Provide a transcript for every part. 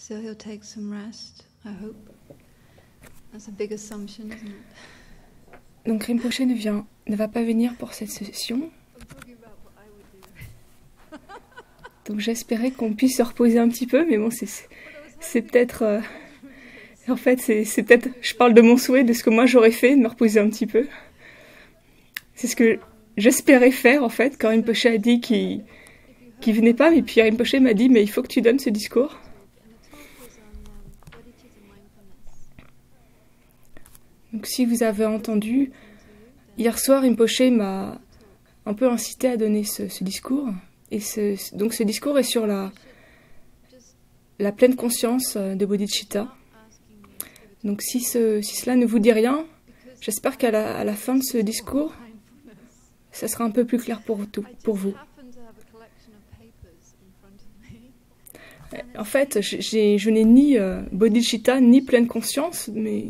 So he'll take some rest, I hope. That's a big assumption, isn't it? Donc Rinpoche ne va pas venir pour cette session. Donc j'espérais qu'on puisse se reposer un petit peu, mais bon, c'est peut-être... en fait, c'est peut-être... Je parle de mon souhait, de ce que moi j'aurais fait, de me reposer un petit peu. C'est ce que j'espérais faire, en fait, quand Rinpoche a dit qu'il venait pas, mais puis Rinpoche m'a dit, mais il faut que tu donnes ce discours. Donc si vous avez entendu, hier soir, Rinpoche m'a un peu incité à donner ce discours. Et donc ce discours est sur la pleine conscience de Bodhicitta. Donc si cela ne vous dit rien, j'espère qu'à la fin de ce discours, ça sera un peu plus clair pour vous. En fait, je n'ai ni Bodhicitta ni pleine conscience, mais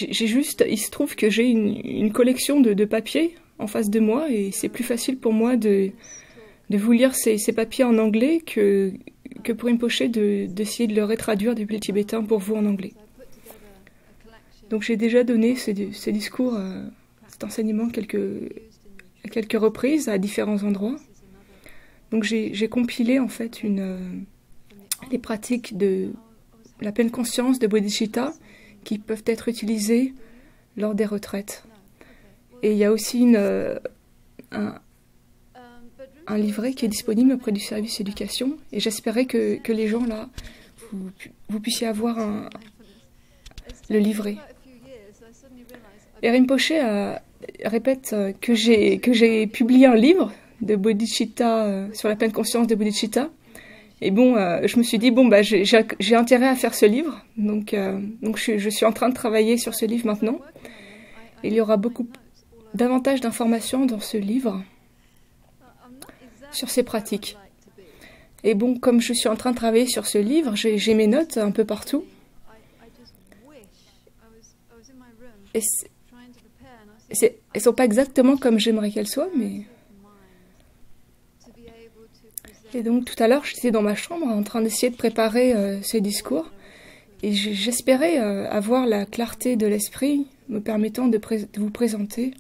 il se trouve que j'ai une collection de papiers en face de moi et c'est plus facile pour moi de vous lire ces papiers en anglais que pour Rinpoche d'essayer de le retraduire depuis le tibétain pour vous en anglais. Donc j'ai déjà donné ce discours, cet enseignement à quelques reprises à différents endroits. Donc j'ai compilé en fait les pratiques de la pleine conscience de Bodhicitta qui peuvent être utilisées lors des retraites. Et il y a aussi un livret qui est disponible auprès du service éducation et j'espérais que les gens là, vous puissiez avoir le livret. Et Rinpoche répète que j'ai publié un livre de Bodhicitta sur la pleine conscience de Bodhicitta. Et bon, je me suis dit, bon, bah, j'ai intérêt à faire ce livre. Donc je suis en train de travailler sur ce livre maintenant. Et il y aura davantage d'informations dans ce livre sur ces pratiques. Et bon, comme je suis en train de travailler sur ce livre, j'ai mes notes un peu partout. Et elles ne sont pas exactement comme j'aimerais qu'elles soient, mais... Et donc tout à l'heure, j'étais dans ma chambre en train d'essayer de préparer ces discours. Et j'espérais avoir la clarté de l'esprit me permettant de vous présenter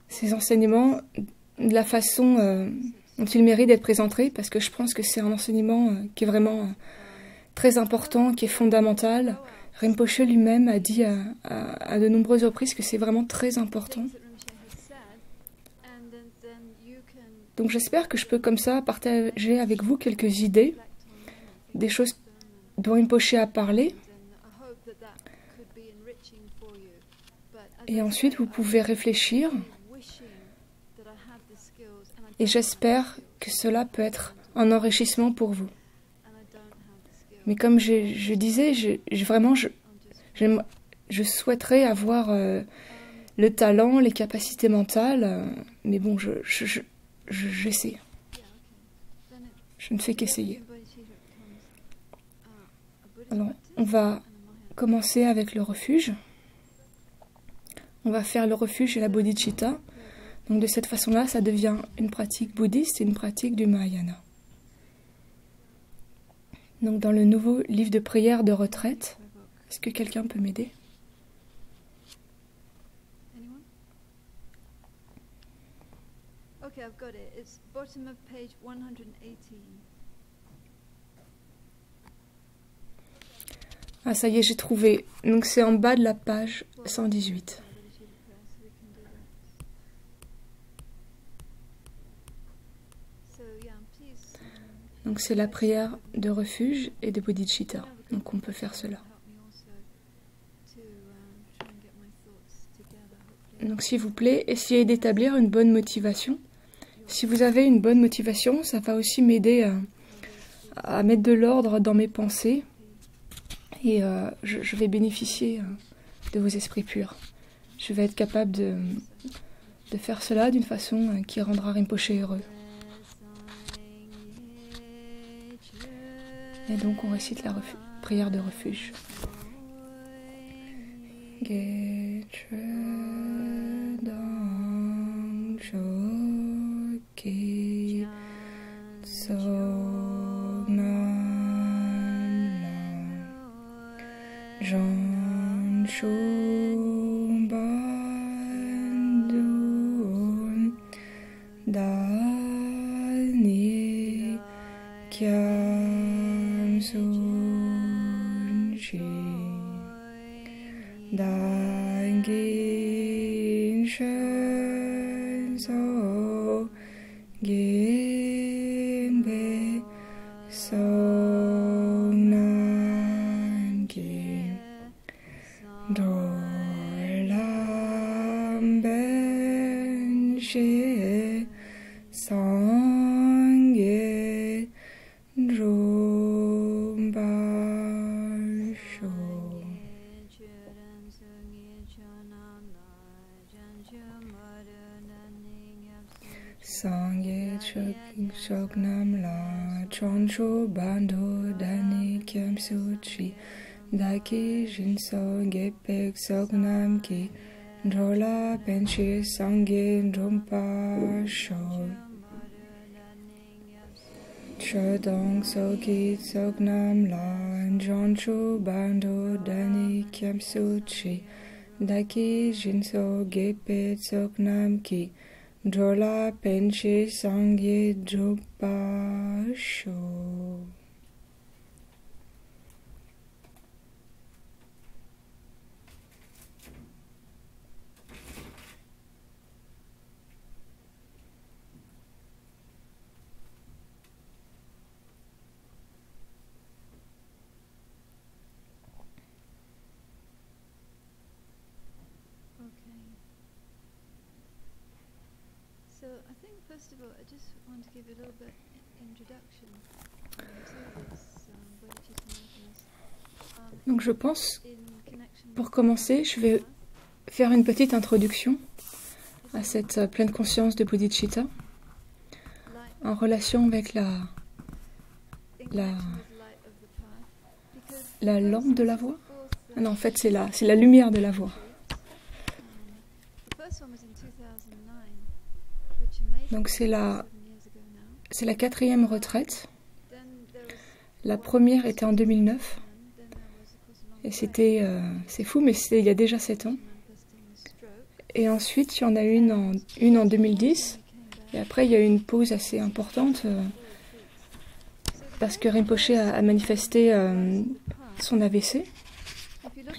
ces enseignements de la façon dont ils méritent d'être présentés, parce que je pense que c'est un enseignement qui est vraiment très important, qui est fondamental. Rinpoche lui-même a dit à de nombreuses reprises que c'est vraiment très important. Donc j'espère que je peux comme ça partager avec vous quelques idées, des choses dont Rinpoche a parlé. Et ensuite vous pouvez réfléchir. Et j'espère que cela peut être un enrichissement pour vous. Mais comme je disais, je souhaiterais avoir le talent, les capacités mentales, mais bon, j'essaie. Je ne fais qu'essayer. Alors, on va commencer avec le refuge. On va faire le refuge et la bodhicitta. Donc de cette façon-là, ça devient une pratique bouddhiste et une pratique du Mahayana. Donc dans le nouveau livre de prière de retraite, est-ce que quelqu'un peut m'aider ? Okay, I've got it. It's bottom of page 118. Ah ça y est, j'ai trouvé. Donc c'est en bas de la page 118. Donc c'est la prière de refuge et de bodhicitta. Donc on peut faire cela. Donc s'il vous plaît, essayez d'établir une bonne motivation. Si vous avez une bonne motivation, ça va aussi m'aider à mettre de l'ordre dans mes pensées. Et je vais bénéficier de vos esprits purs. Je vais être capable de faire cela d'une façon qui rendra Rinpoche heureux. Et donc on récite la prière de refuge. Getre dang shoki tsognan Jancho Bandun Dani Kyam Sunchi Dangin Shen So Gin Be Song Nan Gin Dorlam Ben She Song Ye Dromba Sho Sangye Chok Nam La Choncho Bando Dani Kyam Suchi Daki Jinso Gepek Sok Nam Ki Drola Penshi Sangye Drompa Sho Chodong Soki Sok Nam La Choncho Bando Dani Kyam Suchi Daki Jinso Gepek Sok Nam Ki Drola Penche Sangye Dropa Sho. So I think first of all, I just want to give a little bit introduction to this bodhicitta mindfulness. Donc je pense, In connection pour commencer, je vais faire une petite introduction à cette pleine conscience de bodhicitta en relation avec la lampe de la voix. Ah non, en fait, c'est la lumière de la voix. Donc c'est la 4e retraite. La première était en 2009. Et c'est fou, mais c'était il y a déjà 7 ans. Et ensuite, il y en a une en 2010. Et après, il y a eu une pause assez importante parce que Rinpoche a manifesté son AVC.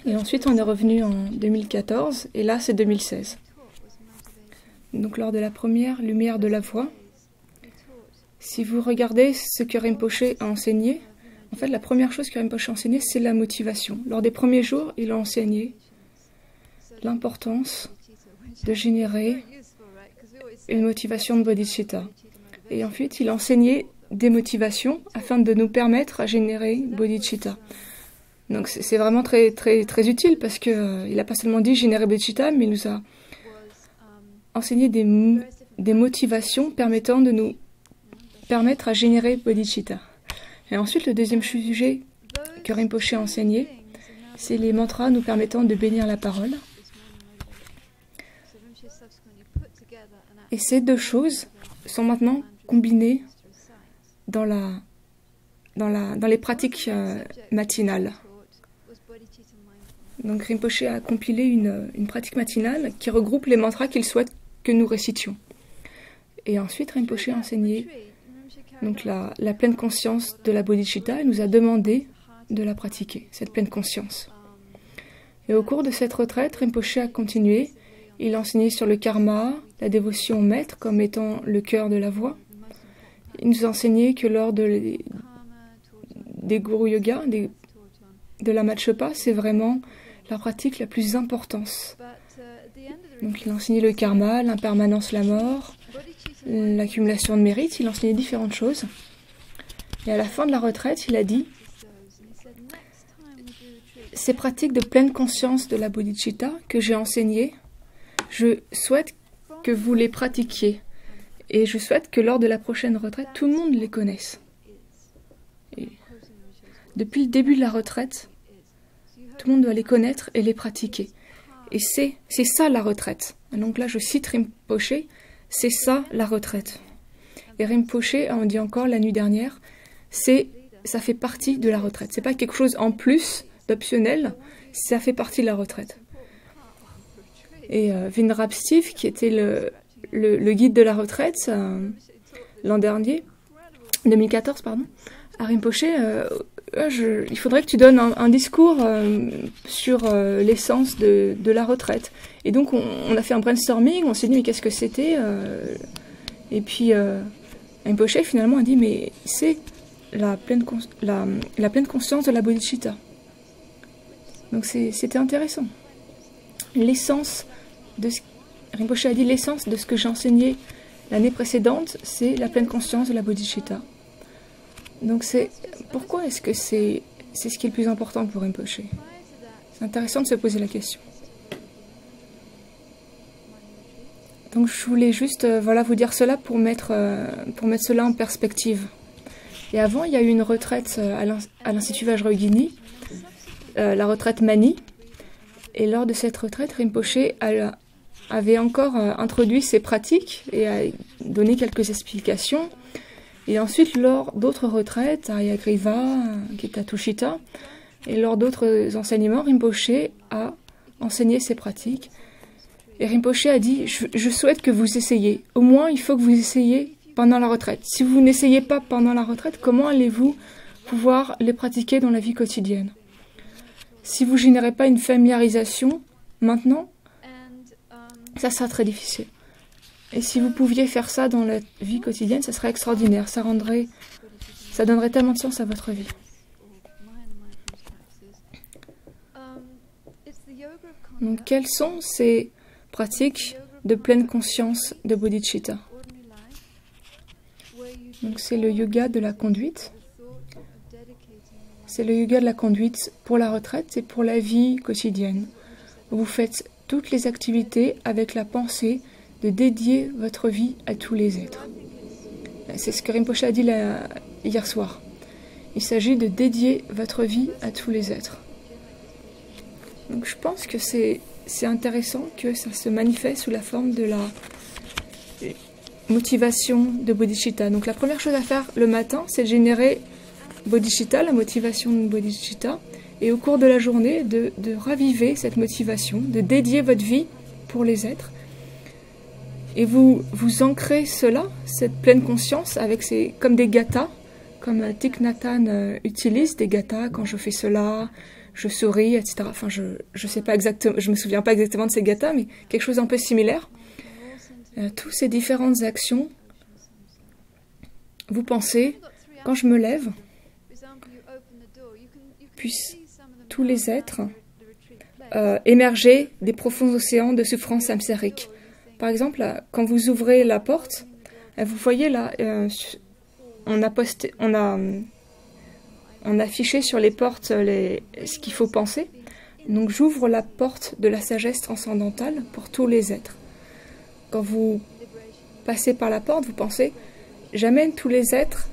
Et ensuite, on est revenu en 2014. Et là, c'est 2016. Donc lors de la première lumière de la voix, si vous regardez ce que Rinpoche a enseigné, en fait la première chose que Rinpoche a enseigné, c'est la motivation. Lors des premiers jours, il a enseigné l'importance de générer une motivation de bodhicitta. Et ensuite, il a enseigné des motivations afin de nous permettre à générer bodhicitta. Donc c'est vraiment très, très, très utile parce qu'il n'a pas seulement dit générer bodhicitta, mais il nous a enseigner des motivations permettant de nous permettre à générer bodhicitta. Et ensuite, le deuxième sujet que Rinpoche a enseigné, c'est les mantras nous permettant de bénir la parole. Et ces deux choses sont maintenant combinées dans les pratiques matinales. Donc Rinpoche a compilé une pratique matinale qui regroupe les mantras qu'il souhaite que nous récitions. Et ensuite, Rinpoche a enseigné donc la pleine conscience de la bodhicitta et nous a demandé de la pratiquer, cette pleine conscience. Et au cours de cette retraite, Rinpoche a continué. Il a enseigné sur le karma, la dévotion au maître comme étant le cœur de la voie. Il nous a enseigné que lors des guru yoga, de la Matshepa, c'est vraiment la pratique la plus importante. Donc il a enseigné le karma, l'impermanence, la mort, l'accumulation de mérite, il a enseigné différentes choses. Et à la fin de la retraite, il a dit « Ces pratiques de pleine conscience de la bodhicitta que j'ai enseignées, je souhaite que vous les pratiquiez. Et je souhaite que lors de la prochaine retraite, tout le monde les connaisse. » Et depuis le début de la retraite, tout le monde doit les connaître et les pratiquer. Et c'est ça la retraite. Donc là, je cite Rinpoche, c'est ça la retraite. Et Rinpoche, on dit encore la nuit dernière, ça fait partie de la retraite. C'est pas quelque chose en plus d'optionnel, ça fait partie de la retraite. Et Vinrab Steve, qui était le guide de la retraite l'an dernier, 2014 pardon, à Rinpoché, il faudrait que tu donnes un discours sur l'essence de la retraite. Et donc on a fait un brainstorming, on s'est dit mais qu'est-ce que c'était et puis Rinpoché finalement a dit mais c'est la pleine conscience de la bodhicitta. Donc c'était intéressant. L'essence de ce Rinpoché a dit l'essence de ce que j'ai enseigné l'année précédente, c'est la pleine conscience de la bodhicitta. Donc pourquoi est-ce que c'est ce qui est le plus important pour Rinpoché? C'est intéressant de se poser la question. Donc je voulais juste vous dire cela pour mettre cela en perspective. Et avant, il y a eu une retraite à l'Institut Vajrayogini, la retraite Mani. Et lors de cette retraite, Rinpoché avait encore introduit ses pratiques et a donné quelques explications. Et ensuite, lors d'autres retraites, à Yagriva, Kitatushita, et lors d'autres enseignements, Rinpoché a enseigné ses pratiques. Et Rinpoché a dit, je souhaite que vous essayiez. Au moins, il faut que vous essayiez pendant la retraite. Si vous n'essayez pas pendant la retraite, comment allez-vous pouvoir les pratiquer dans la vie quotidienne? Si vous ne générez pas une familiarisation maintenant, ça sera très difficile. Et si vous pouviez faire ça dans la vie quotidienne, ça serait extraordinaire. Ça donnerait tellement de sens à votre vie. Donc, quelles sont ces pratiques de pleine conscience de bodhicitta? Donc, c'est le yoga de la conduite. C'est le yoga de la conduite pour la retraite et pour la vie quotidienne. Vous faites toutes les activités avec la pensée de dédier votre vie à tous les êtres. C'est ce que Rinpoché a dit hier soir. Il s'agit de dédier votre vie à tous les êtres. Donc je pense que c'est intéressant que ça se manifeste sous la forme de la motivation de bodhicitta. Donc la première chose à faire le matin, c'est de générer bodhicitta, la motivation de bodhicitta, et au cours de la journée, de raviver cette motivation, de dédier votre vie pour les êtres. Et vous ancrez cela, cette pleine conscience, comme des gathas, comme Thich Nhat Hanh utilise des gathas, quand je fais cela, je souris, etc. Enfin, je sais pas exactement, je me souviens pas exactement de ces gathas, mais quelque chose un peu similaire. Toutes ces différentes actions, vous pensez, quand je me lève, puissent tous les êtres émerger des profonds océans de souffrance samsarique. Par exemple, quand vous ouvrez la porte, vous voyez là, on a affiché sur les portes ce qu'il faut penser. Donc j'ouvre la porte de la sagesse transcendantale pour tous les êtres. Quand vous passez par la porte, vous pensez, j'amène tous les êtres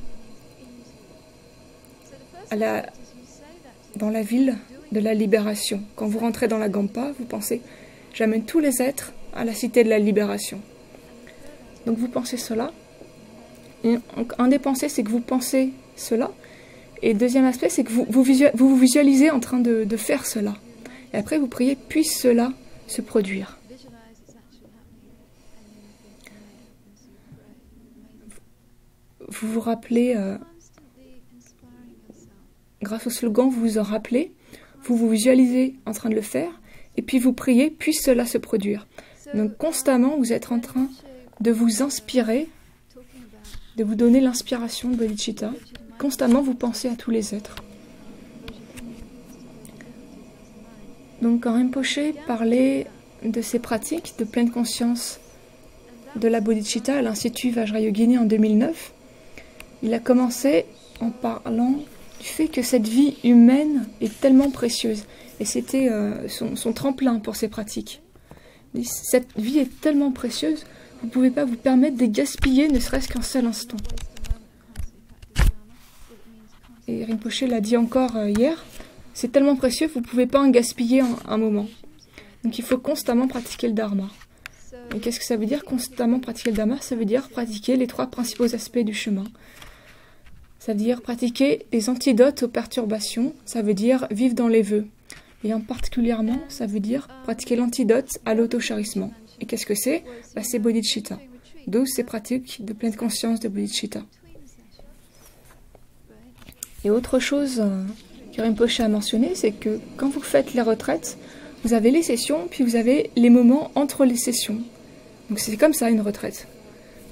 dans la ville de la libération. Quand vous rentrez dans la Gampa, vous pensez, j'amène tous les êtres à la cité de la libération. Donc vous pensez cela. Et un des pensées, c'est que vous pensez cela. Et le deuxième aspect, c'est que vous vous visualisez en train de faire cela. Et après, vous priez, puisse cela se produire. Vous vous rappelez, grâce au slogan, vous vous en rappelez, vous vous visualisez en train de le faire, et puis vous priez, puisse cela se produire. Donc constamment, vous êtes en train de vous inspirer, de vous donner l'inspiration de bodhicitta. Constamment, vous pensez à tous les êtres. Donc quand Rinpoché parlait de ses pratiques de pleine conscience de la bodhicitta à l'Institut Vajrayogini en 2009, il a commencé en parlant du fait que cette vie humaine est tellement précieuse. Et c'était son tremplin pour ses pratiques. Cette vie est tellement précieuse, vous ne pouvez pas vous permettre de gaspiller ne serait-ce qu'un seul instant. Et Rinpoché l'a dit encore hier, c'est tellement précieux, vous ne pouvez pas en gaspiller un moment. Donc il faut constamment pratiquer le dharma. Et qu'est-ce que ça veut dire, constamment pratiquer le dharma? Ça veut dire pratiquer les 3 principaux aspects du chemin. Ça veut dire pratiquer les antidotes aux perturbations, ça veut dire vivre dans les vœux. Et en particulièrement, ça veut dire pratiquer l'antidote à l'auto-chérissement. Et qu'est-ce que c'est? C'est bodhicitta. D'où ces pratiques de pleine conscience de bodhicitta. Et autre chose que Rinpoche a mentionné, c'est que quand vous faites les retraites, vous avez les sessions, puis vous avez les moments entre les sessions. Donc c'est comme ça une retraite.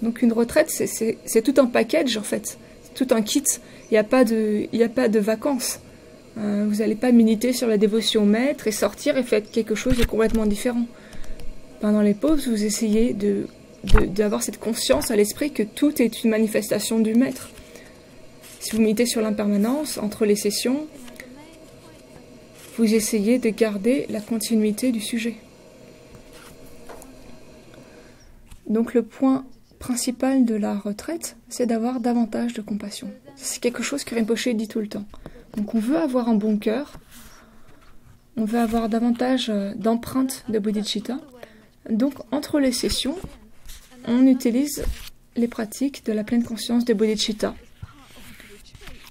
Donc une retraite, c'est tout un package en fait, c'est tout un kit. Il n'y a pas de vacances. Vous n'allez pas méditer sur la dévotion au maître et sortir et faire quelque chose de complètement différent. Pendant les pauses, vous essayez d'avoir cette conscience à l'esprit que tout est une manifestation du maître. Si vous méditez sur l'impermanence, entre les sessions, vous essayez de garder la continuité du sujet. Donc le point principal de la retraite, c'est d'avoir davantage de compassion. C'est quelque chose que Rinpoche dit tout le temps. Donc on veut avoir un bon cœur, on veut avoir davantage d'empreintes de bodhicitta. Donc entre les sessions, on utilise les pratiques de la pleine conscience de bodhicitta.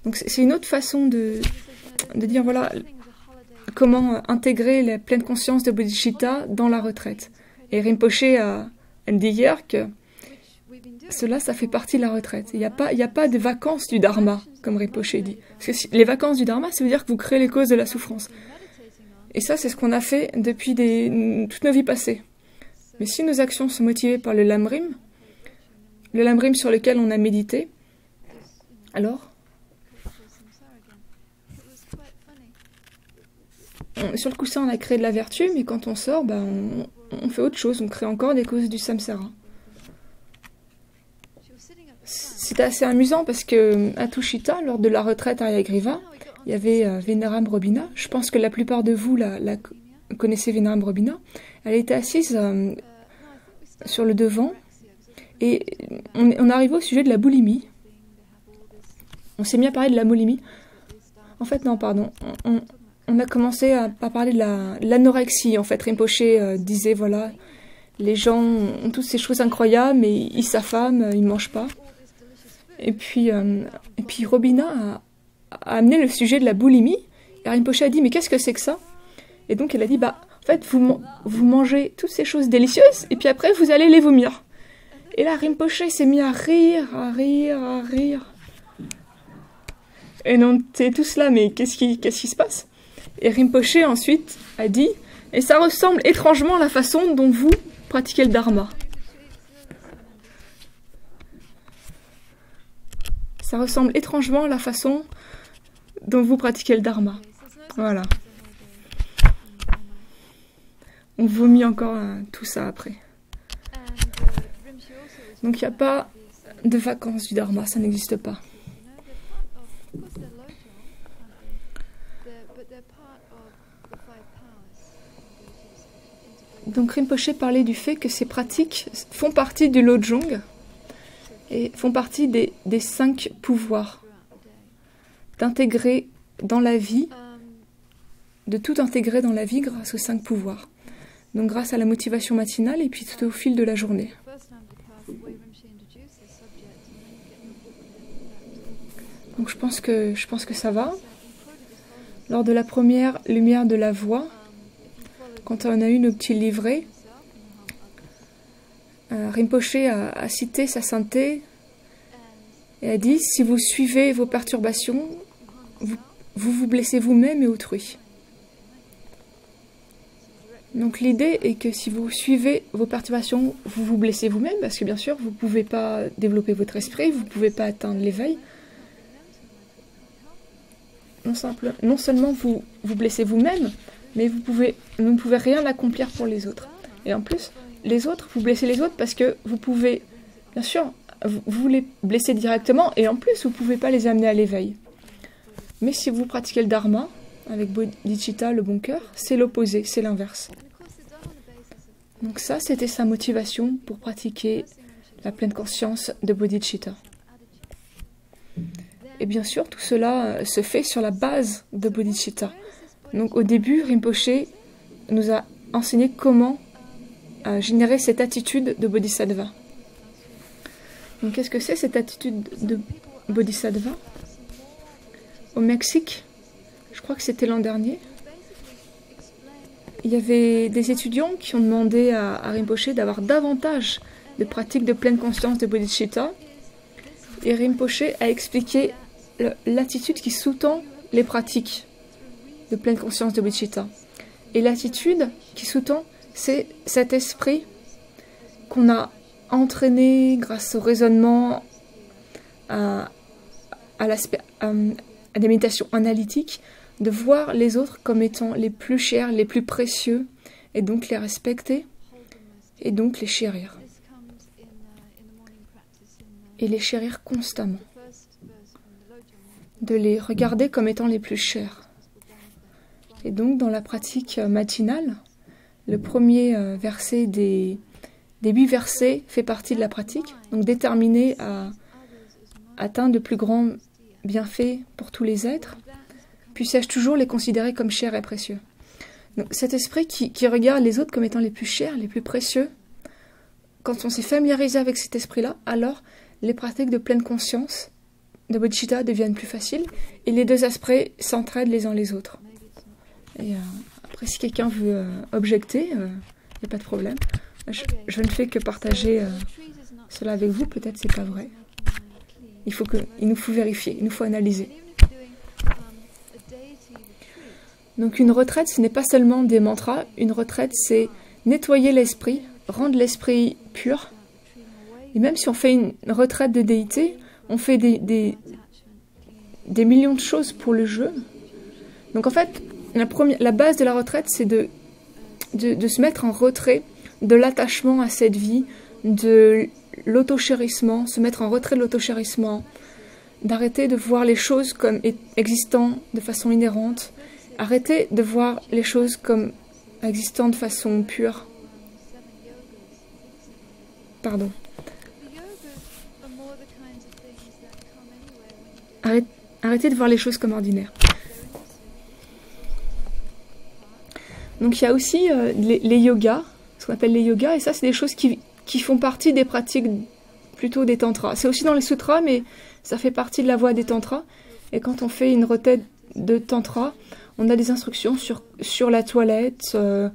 Donc c'est une autre façon de dire voilà comment intégrer la pleine conscience de bodhicitta dans la retraite. Et Rinpoche a dit hier que cela, ça fait partie de la retraite. Il n'y a pas de vacances du dharma, comme Rinpoche dit. Parce que les vacances du dharma, ça veut dire que vous créez les causes de la souffrance. Et ça, c'est ce qu'on a fait depuis toutes nos vies passées. Mais si nos actions sont motivées par le lamrim sur lequel on a médité, alors sur le coussin, on a créé de la vertu, mais quand on sort, on fait autre chose, on crée encore des causes du samsara. C'était assez amusant parce que à Tushita, lors de la retraite à Yagriva, il y avait Venerable Robina. Je pense que la plupart de vous connaissez Venerable Robina. Elle était assise sur le devant et on arrive au sujet de la boulimie. On s'est mis à parler de la boulimie. En fait, non, pardon. On a commencé à parler de l'anorexie. En fait, Rinpoche disait, voilà, les gens ont toutes ces choses incroyables, mais ils s'affament, ils ne mangent pas. Et puis Robina a amené le sujet de la boulimie. Et Rinpoche a dit, mais qu'est-ce que c'est que ça? Et donc elle a dit, en fait, vous mangez toutes ces choses délicieuses, et puis après, vous allez les vomir. Et là, Rinpoche s'est mis à rire. Et on était tous là, mais qu'est-ce qui se passe? Et Rinpoche ensuite a dit, et ça ressemble étrangement à la façon dont vous pratiquez le dharma. Ça ressemble étrangement à la façon dont vous pratiquez le dharma. Voilà. On vomit encore tout ça après. Donc il n'y a pas de vacances du dharma, ça n'existe pas. Donc Rinpoche parlait du fait que ces pratiques font partie du Lojong et font partie des 5 pouvoirs. D'intégrer dans la vie, de tout intégrer dans la vie grâce aux 5 pouvoirs. Donc grâce à la motivation matinale et puis tout au fil de la journée. Donc je pense que ça va. Lors de la première lumière de la voix, quand on a eu nos petits livrets, Rinpoche a cité sa sainteté et a dit « Si vous suivez vos perturbations, vous blessez vous-même et autrui. » Donc l'idée est que si vous suivez vos perturbations, vous vous blessez vous-même, parce que bien sûr, vous ne pouvez pas développer votre esprit, vous ne pouvez pas atteindre l'éveil. Non seulement vous blessez vous-même, mais vous ne pouvez rien accomplir pour les autres. Et en plus, les autres, vous blessez les autres parce que vous pouvez, bien sûr, vous les blessez directement, et en plus, vous ne pouvez pas les amener à l'éveil. Mais si vous pratiquez le dharma, avec bodhicitta, le bon cœur, c'est l'opposé, c'est l'inverse. Donc ça, c'était sa motivation pour pratiquer la pleine conscience de bodhicitta. Et bien sûr, tout cela se fait sur la base de bodhicitta. Donc au début, Rinpoche nous a enseigné comment générer cette attitude de bodhisattva. Donc qu'est-ce que c'est cette attitude de bodhisattva? au Mexique, je crois que c'était l'an dernier, il y avait des étudiants qui ont demandé à Rinpoché d'avoir davantage de pratiques de pleine conscience de bodhicitta. Et Rinpoché a expliqué l'attitude qui sous-tend les pratiques de pleine conscience de bodhicitta. Et l'attitude qui sous-tend, c'est cet esprit qu'on a entraîné grâce au raisonnement, à des méditations analytiques, de voir les autres comme étant les plus chers, les plus précieux, et donc les respecter, et donc les chérir. Et les chérir constamment. De les regarder comme étant les plus chers. Et donc dans la pratique matinale, le premier verset des 8 versets fait partie de la pratique, donc déterminé à atteindre de plus grands bienfaits pour tous les êtres, puissais-je toujours les considérer comme chers et précieux. Donc cet esprit qui regarde les autres comme étant les plus chers, les plus précieux, quand on s'est familiarisé avec cet esprit-là, alors les pratiques de pleine conscience de bodhicitta deviennent plus faciles et les deux esprits s'entraident les uns les autres. Et après, si quelqu'un veut objecter, il n'y a pas de problème. Je ne fais que partager cela avec vous, peut-être c'est pas vrai. Il nous faut vérifier, il nous faut analyser. Donc une retraite, ce n'est pas seulement des mantras, une retraite c'est nettoyer l'esprit, rendre l'esprit pur. Et même si on fait une retraite de déité, on fait des millions de choses pour le jeu. Donc en fait, la base de la retraite, c'est de se mettre en retrait de l'attachement à cette vie, de l'auto-chérissement, se mettre en retrait de l'auto-chérissement, d'arrêter de voir les choses comme existant de façon inhérente, arrêter de voir les choses comme existant de façon pure. Pardon. Arrêtez de voir les choses comme ordinaires. Donc il y a aussi les yogas, ce qu'on appelle les yogas, et ça c'est des choses qui font partie des pratiques plutôt des tantras. C'est aussi dans les sutras, mais ça fait partie de la voie des tantras. Et quand on fait une retraite de tantra, on a des instructions sur la toilette, le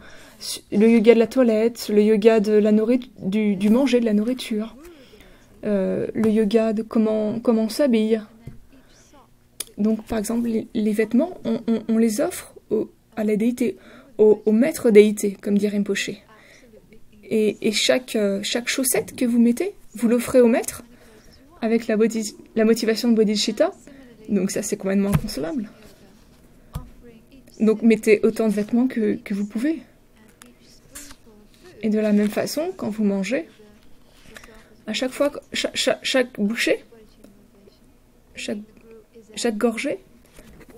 yoga de la toilette, le yoga de du manger, de la nourriture, le yoga de comment on s'habille. Donc par exemple, les vêtements, on les offre à la déité, au maître déité, comme dit Rinpoché. Et chaque chaussette que vous mettez, vous l'offrez au maître avec la motivation de bodhicitta. Donc ça, c'est complètement inconcevable. Donc mettez autant de vêtements que vous pouvez. Et de la même façon, quand vous mangez, à chaque fois, chaque bouchée, chaque gorgée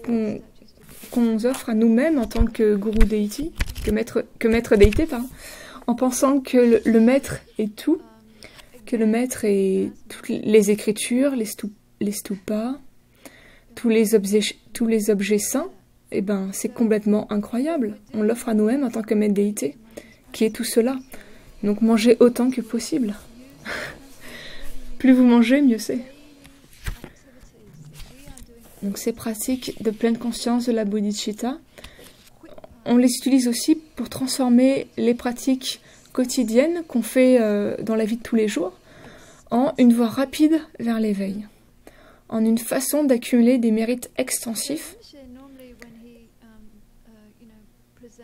qu'on offre à nous-mêmes en tant que gourou deity, que maître déité, pardon, en pensant que le maître est tout, que le maître est toutes les écritures, les stupas, tous les objets saints, eh ben c'est complètement incroyable. On l'offre à nous-mêmes en tant que maître déité, qui est tout cela. Donc mangez autant que possible. Plus vous mangez, mieux c'est. Donc ces pratiques de pleine conscience de la bodhicitta, on les utilise aussi pour transformer les pratiques quotidiennes qu'on fait dans la vie de tous les jours en une voie rapide vers l'éveil, en une façon d'accumuler des mérites extensifs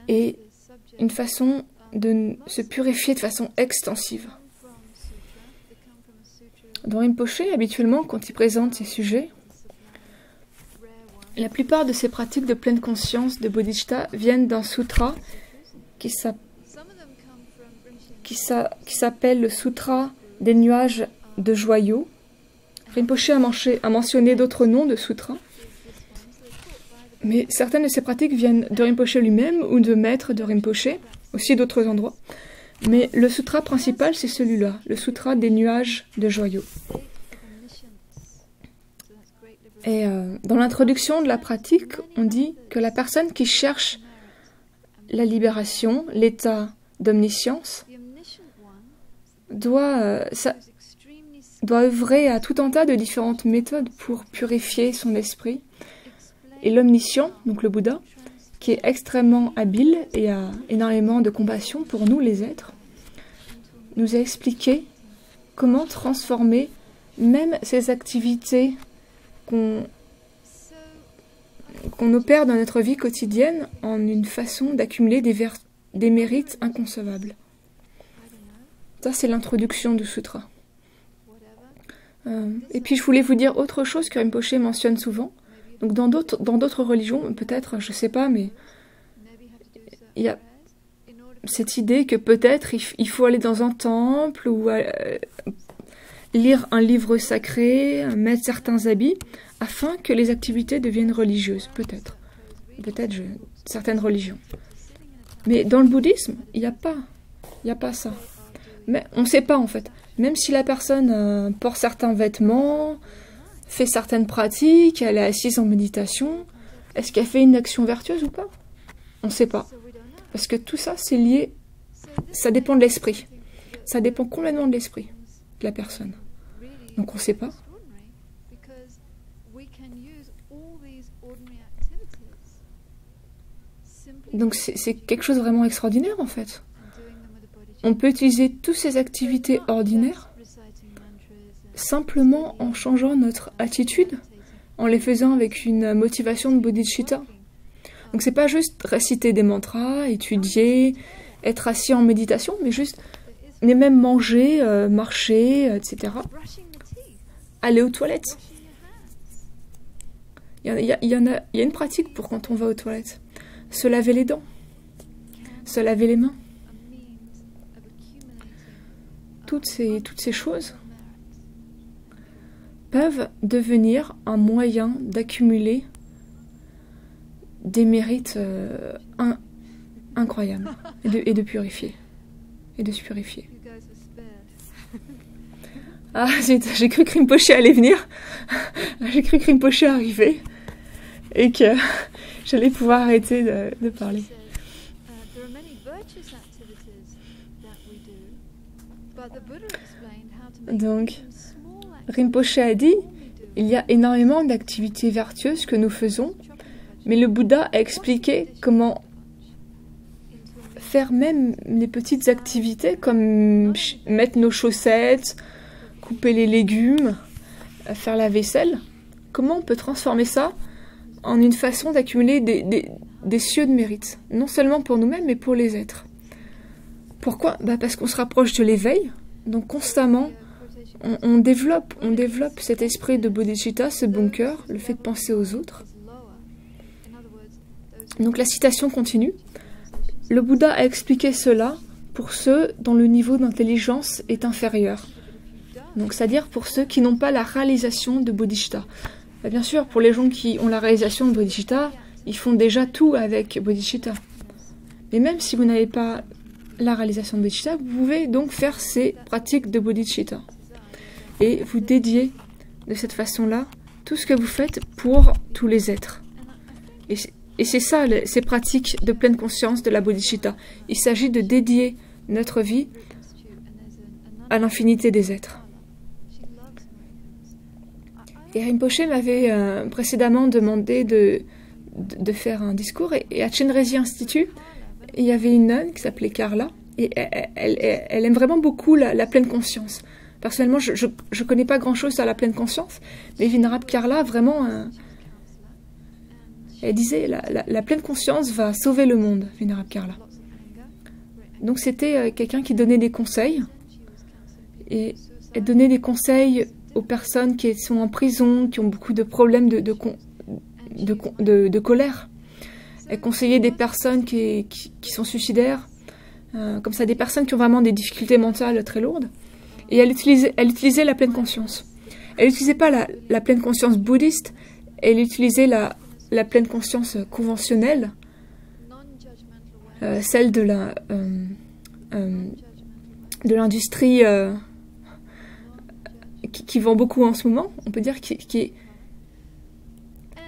et une façon de se purifier de façon extensive. Dans Rinpoché, habituellement, quand il présente ces sujets, la plupart de ces pratiques de pleine conscience de bodhicitta viennent d'un sutra qui s'appelle le sutra des nuages de joyaux. Rinpoché a mentionné d'autres noms de sutras, mais certaines de ces pratiques viennent de Rinpoché lui-même ou de maîtres de Rinpoché, aussi d'autres endroits. Mais le sutra principal, c'est celui-là, le sutra des nuages de joyaux. Et dans l'introduction de la pratique, on dit que la personne qui cherche la libération, l'état d'omniscience, doit œuvrer à tout un tas de différentes méthodes pour purifier son esprit, Et l'omniscient, donc le Bouddha, qui est extrêmement habile et a énormément de compassion pour nous les êtres, nous a expliqué comment transformer même ces activités qu'on opère dans notre vie quotidienne en une façon d'accumuler des mérites inconcevables. Ça, c'est l'introduction du sutra. Et puis, je voulais vous dire autre chose que Rinpoché mentionne souvent. Donc, dans d'autres religions, peut-être, je ne sais pas, mais il y a cette idée que peut-être il faut aller dans un temple ou lire un livre sacré, mettre certains habits, afin que les activités deviennent religieuses, peut-être. Peut-être certaines religions. Mais dans le bouddhisme, il n'y a pas ça. Mais on ne sait pas, en fait. Même si la personne porte certains vêtements, fait certaines pratiques, elle est assise en méditation, est-ce qu'elle fait une action vertueuse ou pas? On ne sait pas. Parce que tout ça, c'est lié, ça dépend de l'esprit. Ça dépend complètement de l'esprit de la personne. Donc on ne sait pas. Donc c'est quelque chose de vraiment extraordinaire en fait. On peut utiliser toutes ces activités ordinaires simplement en changeant notre attitude, en les faisant avec une motivation de bodhicitta. Donc c'est pas juste réciter des mantras, étudier, être assis en méditation, mais même manger, marcher, etc. Aller aux toilettes. Il y a une pratique pour quand on va aux toilettes. Se laver les dents, se laver les mains. Toutes ces choses peuvent devenir un moyen d'accumuler des mérites incroyables et de purifier. Et de se purifier. Ah, j'ai cru que Rinpoché allait venir. J'ai cru que Rinpoché arrivait. Et que j'allais pouvoir arrêter de parler. Donc, Rinpoché a dit, il y a énormément d'activités vertueuses que nous faisons, mais le Bouddha a expliqué comment faire même les petites activités comme mettre nos chaussettes, couper les légumes, faire la vaisselle. Comment on peut transformer ça en une façon d'accumuler des cieux de mérite, non seulement pour nous-mêmes, mais pour les êtres. Pourquoi? Parce qu'on se rapproche de l'éveil, donc constamment, on développe cet esprit de bodhicitta, ce bon cœur, le fait de penser aux autres. Donc la citation continue. Le Bouddha a expliqué cela pour ceux dont le niveau d'intelligence est inférieur. Donc c'est-à-dire pour ceux qui n'ont pas la réalisation de bodhicitta. Bien sûr, pour les gens qui ont la réalisation de bodhicitta, ils font déjà tout avec bodhicitta. Mais même si vous n'avez pas la réalisation de bodhicitta, vous pouvez donc faire ces pratiques de bodhicitta. Et vous dédiez de cette façon-là tout ce que vous faites pour tous les êtres. Et c'est ça, ces pratiques de pleine conscience de la bodhicitta. Il s'agit de dédier notre vie à l'infinité des êtres. Et Rinpoché m'avait précédemment demandé de faire un discours. Et à Chenrezig Institute, il y avait une nonne qui s'appelait Carla. Et elle aime vraiment beaucoup la pleine conscience. Personnellement, je ne connais pas grand-chose sur la pleine conscience. Mais Vénérable Carla, vraiment, elle disait la pleine conscience va sauver le monde, Vénérable Carla. Donc c'était quelqu'un qui donnait des conseils. Et elle donnait des conseils aux personnes qui sont en prison, qui ont beaucoup de problèmes de colère. Elle conseillait des personnes qui sont suicidaires, comme ça, des personnes qui ont vraiment des difficultés mentales très lourdes. Et elle utilisait la pleine conscience. Elle n'utilisait pas la pleine conscience bouddhiste, elle utilisait la pleine conscience conventionnelle, celle de l'industrie qui vend beaucoup en ce moment, on peut dire,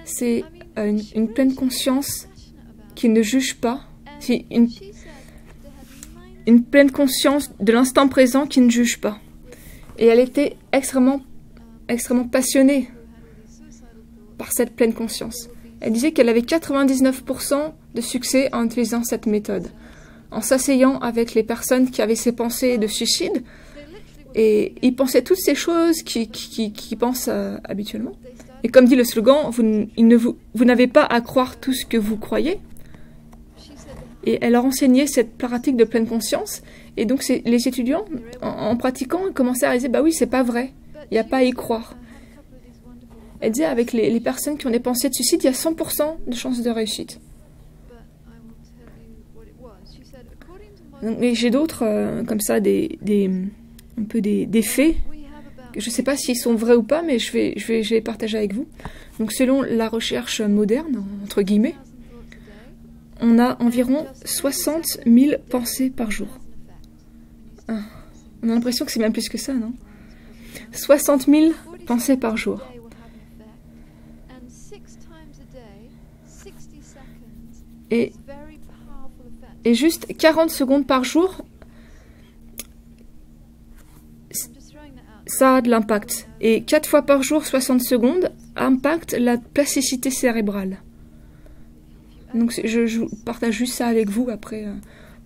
c'est une pleine conscience qui ne juge pas, c'est une pleine conscience de l'instant présent qui ne juge pas. Et elle était extrêmement passionnée par cette pleine conscience. Elle disait qu'elle avait 99% de succès en utilisant cette méthode. En s'asseyant avec les personnes qui avaient ces pensées de suicide, et ils pensaient toutes ces choses qu'ils pensent habituellement. Et comme dit le slogan, vous n'avez pas à croire tout ce que vous croyez. Et elle leur enseignait cette pratique de pleine conscience. Et donc les étudiants, en pratiquant, commençaient à réaliser, bah oui, c'est pas vrai, il n'y a pas à y croire. Elle disait, avec les personnes qui ont des pensées de suicide, il y a 100% de chances de réussite. Et j'ai d'autres, comme ça, un peu des faits. Je ne sais pas s'ils sont vrais ou pas, mais je vais les partager avec vous. Donc, selon la recherche moderne, entre guillemets, on a environ 60 000 pensées par jour. Ah, on a l'impression que c'est même plus que ça, non? 60 000 pensées par jour. Et juste 40 secondes par jour, ça a de l'impact. Et 4 fois par jour, 60 secondes, impacte la plasticité cérébrale. Donc je partage juste ça avec vous. Après,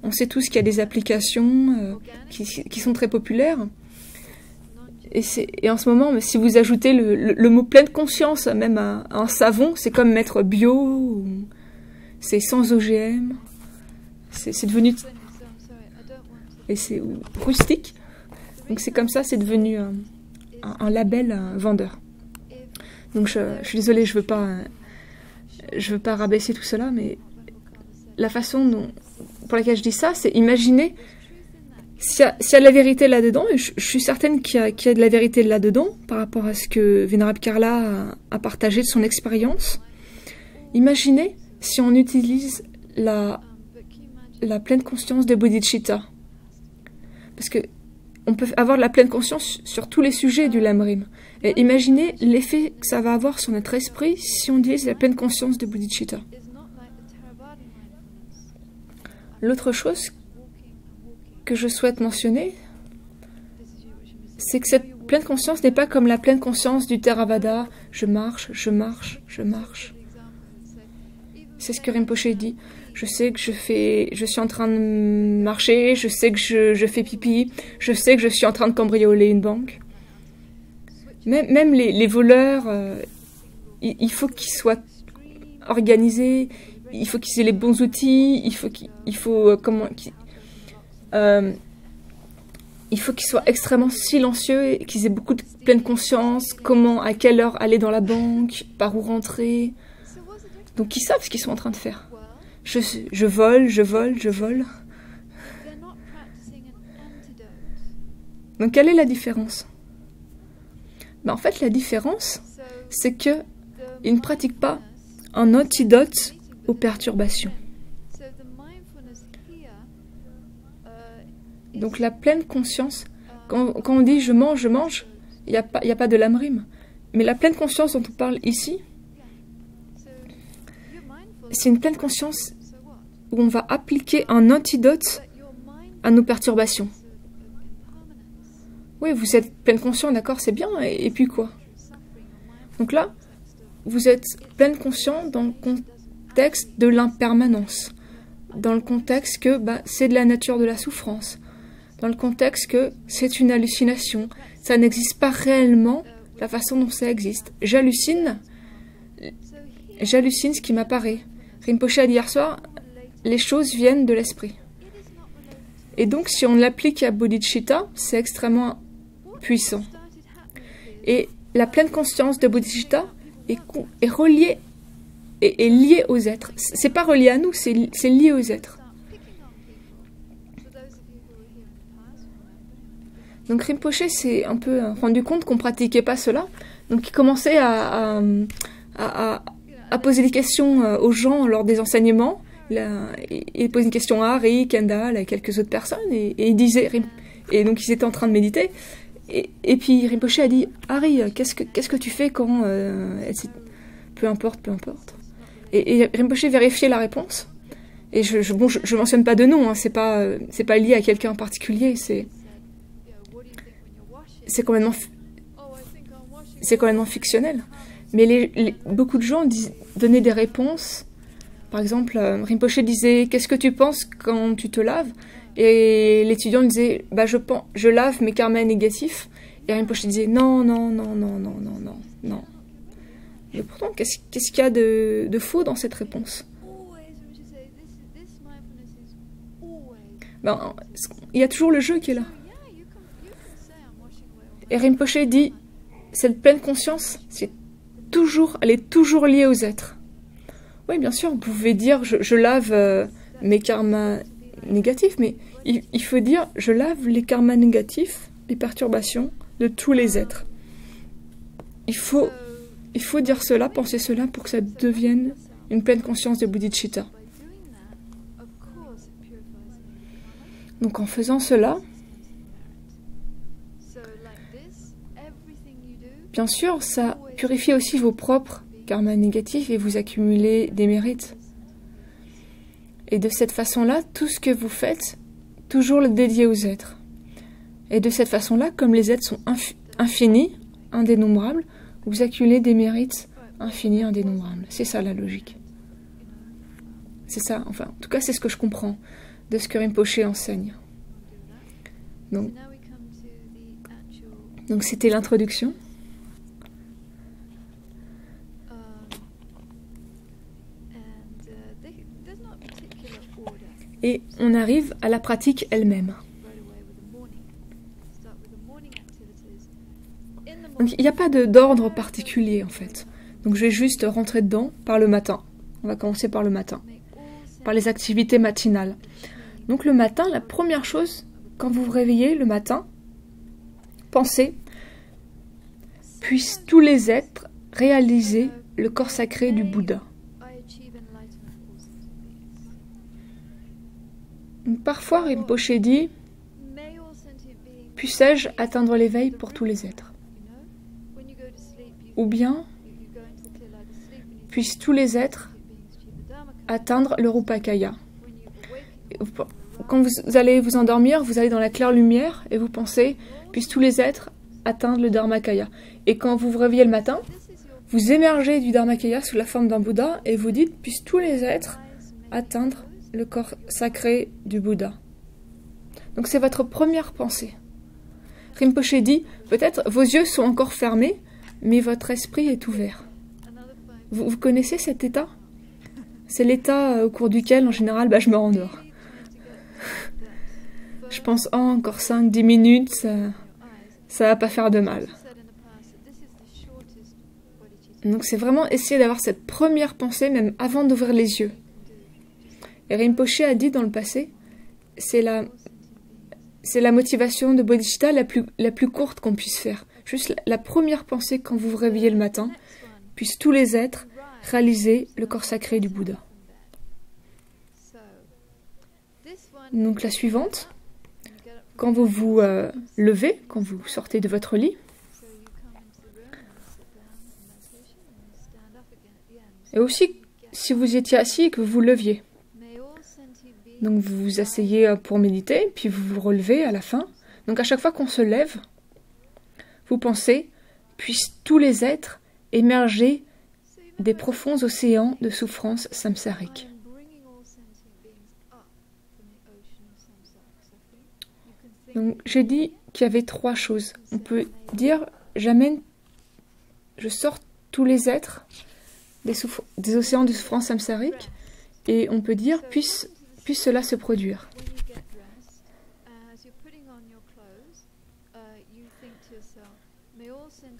on sait tous qu'il y a des applications qui sont très populaires. Et en ce moment, si vous ajoutez le mot pleine conscience, même à un savon, c'est comme mettre bio, c'est sans OGM, c'est devenu... Et c'est rustique. Donc c'est comme ça, c'est devenu un label vendeur. Donc je suis désolée, je veux pas rabaisser tout cela, mais la façon pour laquelle je dis ça, c'est imaginer s'il y a de la vérité là-dedans, et je suis certaine qu'il y a de la vérité là-dedans par rapport à ce que Venerable Karla a partagé de son expérience. Imaginez si on utilise la pleine conscience de Bodhicitta. Parce que on peut avoir de la pleine conscience sur tous les sujets du Lamrim. Et imaginez l'effet que ça va avoir sur notre esprit si on utilise la pleine conscience de Bodhicitta. L'autre chose que je souhaite mentionner, c'est que cette pleine conscience n'est pas comme la pleine conscience du Theravada. Je marche, je marche, je marche. C'est ce que Rinpoche dit. Je sais que je suis en train de marcher, je sais que je fais pipi, je sais que je suis en train de cambrioler une banque. Même les voleurs, il faut qu'ils soient organisés, il faut qu'ils aient les bons outils, il faut qu'ils soient extrêmement silencieux et qu'ils aient beaucoup de pleine conscience, à quelle heure aller dans la banque, par où rentrer. Donc ils savent ce qu'ils sont en train de faire. Je vole, je vole, je vole. Donc quelle est la différence? En fait, la différence, c'est qu'ils ne pratiquent pas un antidote aux perturbations. Donc la pleine conscience, quand on dit je mange, il n'y a pas de lamrim. Mais la pleine conscience dont on parle ici, c'est une pleine conscience où on va appliquer un antidote à nos perturbations. Oui, vous êtes pleine conscience, d'accord, c'est bien, et puis quoi? Donc là, vous êtes pleine conscience dans le contexte de l'impermanence, dans le contexte que c'est de la nature de la souffrance, dans le contexte que c'est une hallucination, ça n'existe pas réellement la façon dont ça existe. J'hallucine ce qui m'apparaît. Rinpoche a dit hier soir, les choses viennent de l'esprit. Et donc, si on l'applique à Bodhicitta, c'est extrêmement puissant. Et la pleine conscience de Bodhicitta est reliée et liée aux êtres. C'est pas relié à nous, c'est lié aux êtres. Donc Rinpoche s'est un peu rendu compte qu'on pratiquait pas cela. Donc il commençait à poser des questions aux gens lors des enseignements. Il posait une question à Harry, Kendall et quelques autres personnes, et il disait, et donc ils étaient en train de méditer, et puis Rinpoche a dit, Harry, qu'est-ce que tu fais quand peu importe. Et Rinpoche vérifiait la réponse, et je mentionne pas de nom, hein, c'est pas lié à quelqu'un en particulier, c'est complètement fictionnel. Mais beaucoup de gens donnaient des réponses. Par exemple, Rinpoché disait « Qu'est-ce que tu penses quand tu te laves ?» Et l'étudiant disait bah, je lave mes karmas négatifs. Et Rinpoché disait « Non, non, non, non, non, non, non, non. » Et pourtant, qu'est-ce qu'il y a de faux dans cette réponse? Ben, il y a toujours le jeu qui est là. Et Rinpoché dit cette pleine conscience, elle est toujours liée aux êtres. Oui, bien sûr, vous pouvez dire je lave mes karmas négatifs, mais il faut dire je lave les karmas négatifs, les perturbations de tous les êtres. Il faut dire cela, penser cela pour que ça devienne une pleine conscience de bodhicitta. Donc en faisant cela, bien sûr, ça purifie aussi vos propres karmas négatifs et vous accumulez des mérites. Et de cette façon-là, tout ce que vous faites, toujours le dédier aux êtres. Et de cette façon-là, comme les êtres sont infinis, indénombrables, vous accumulez des mérites infinis, indénombrables. C'est ça la logique. C'est ça, enfin, en tout cas, c'est ce que je comprends de ce que Rinpoché enseigne. Donc c'était l'introduction. Et on arrive à la pratique elle-même. Donc il n'y a pas d'ordre particulier en fait. Donc je vais juste rentrer dedans par le matin. On va commencer par le matin. Par les activités matinales. Donc le matin, la première chose, quand vous vous réveillez le matin, pensez, puissent tous les êtres réaliser le corps sacré du Bouddha. Parfois, Rinpoché dit « Puissais-je atteindre l'éveil pour tous les êtres ?» Ou bien « Puissent tous les êtres atteindre le Rupakaya ?» Quand vous allez vous endormir, vous allez dans la claire lumière et vous pensez « Puissent tous les êtres atteindre le Dharmakaya ?» Et quand vous vous réveillez le matin, vous émergez du Dharmakaya sous la forme d'un Bouddha et vous dites « Puissent tous les êtres atteindre le corps sacré du Bouddha. » Donc c'est votre première pensée. Rinpoché dit, peut-être vos yeux sont encore fermés, mais votre esprit est ouvert. Vous connaissez cet état? C'est l'état au cours duquel, en général, je me rendors. Je pense, oh, encore 5-10 minutes, ça va pas faire de mal. Donc c'est vraiment essayer d'avoir cette première pensée, même avant d'ouvrir les yeux. Et Rinpoché a dit dans le passé, c'est la motivation de bodhicitta la plus courte qu'on puisse faire. Juste la première pensée quand vous vous réveillez le matin, puissent tous les êtres réaliser le corps sacré du Bouddha. Donc la suivante, quand vous vous levez, quand vous sortez de votre lit, et aussi si vous étiez assis et que vous vous leviez. Donc vous vous asseyez pour méditer, puis vous vous relevez à la fin. Donc à chaque fois qu'on se lève, vous pensez, puissent tous les êtres émerger des profonds océans de souffrance samsarique. Donc j'ai dit qu'il y avait 3 choses. On peut dire, je sors tous les êtres des océans de souffrance samsarique, et on peut dire, puisse cela se produire.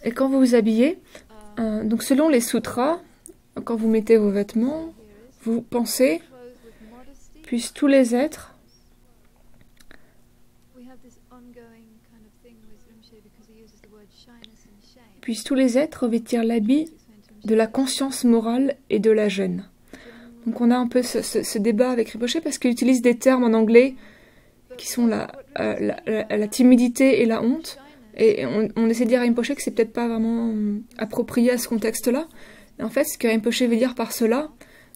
Et quand vous vous habillez, donc selon les sutras, quand vous mettez vos vêtements, vous pensez, puissent tous les êtres revêtir l'habit de la conscience morale et de la gêne. Donc on a un peu ce débat avec Rinpoché parce qu'il utilise des termes en anglais qui sont la timidité et la honte. Et on essaie de dire à Rinpoché que c'est peut-être pas vraiment approprié à ce contexte-là. Et en fait, ce que Rinpoché veut dire par cela,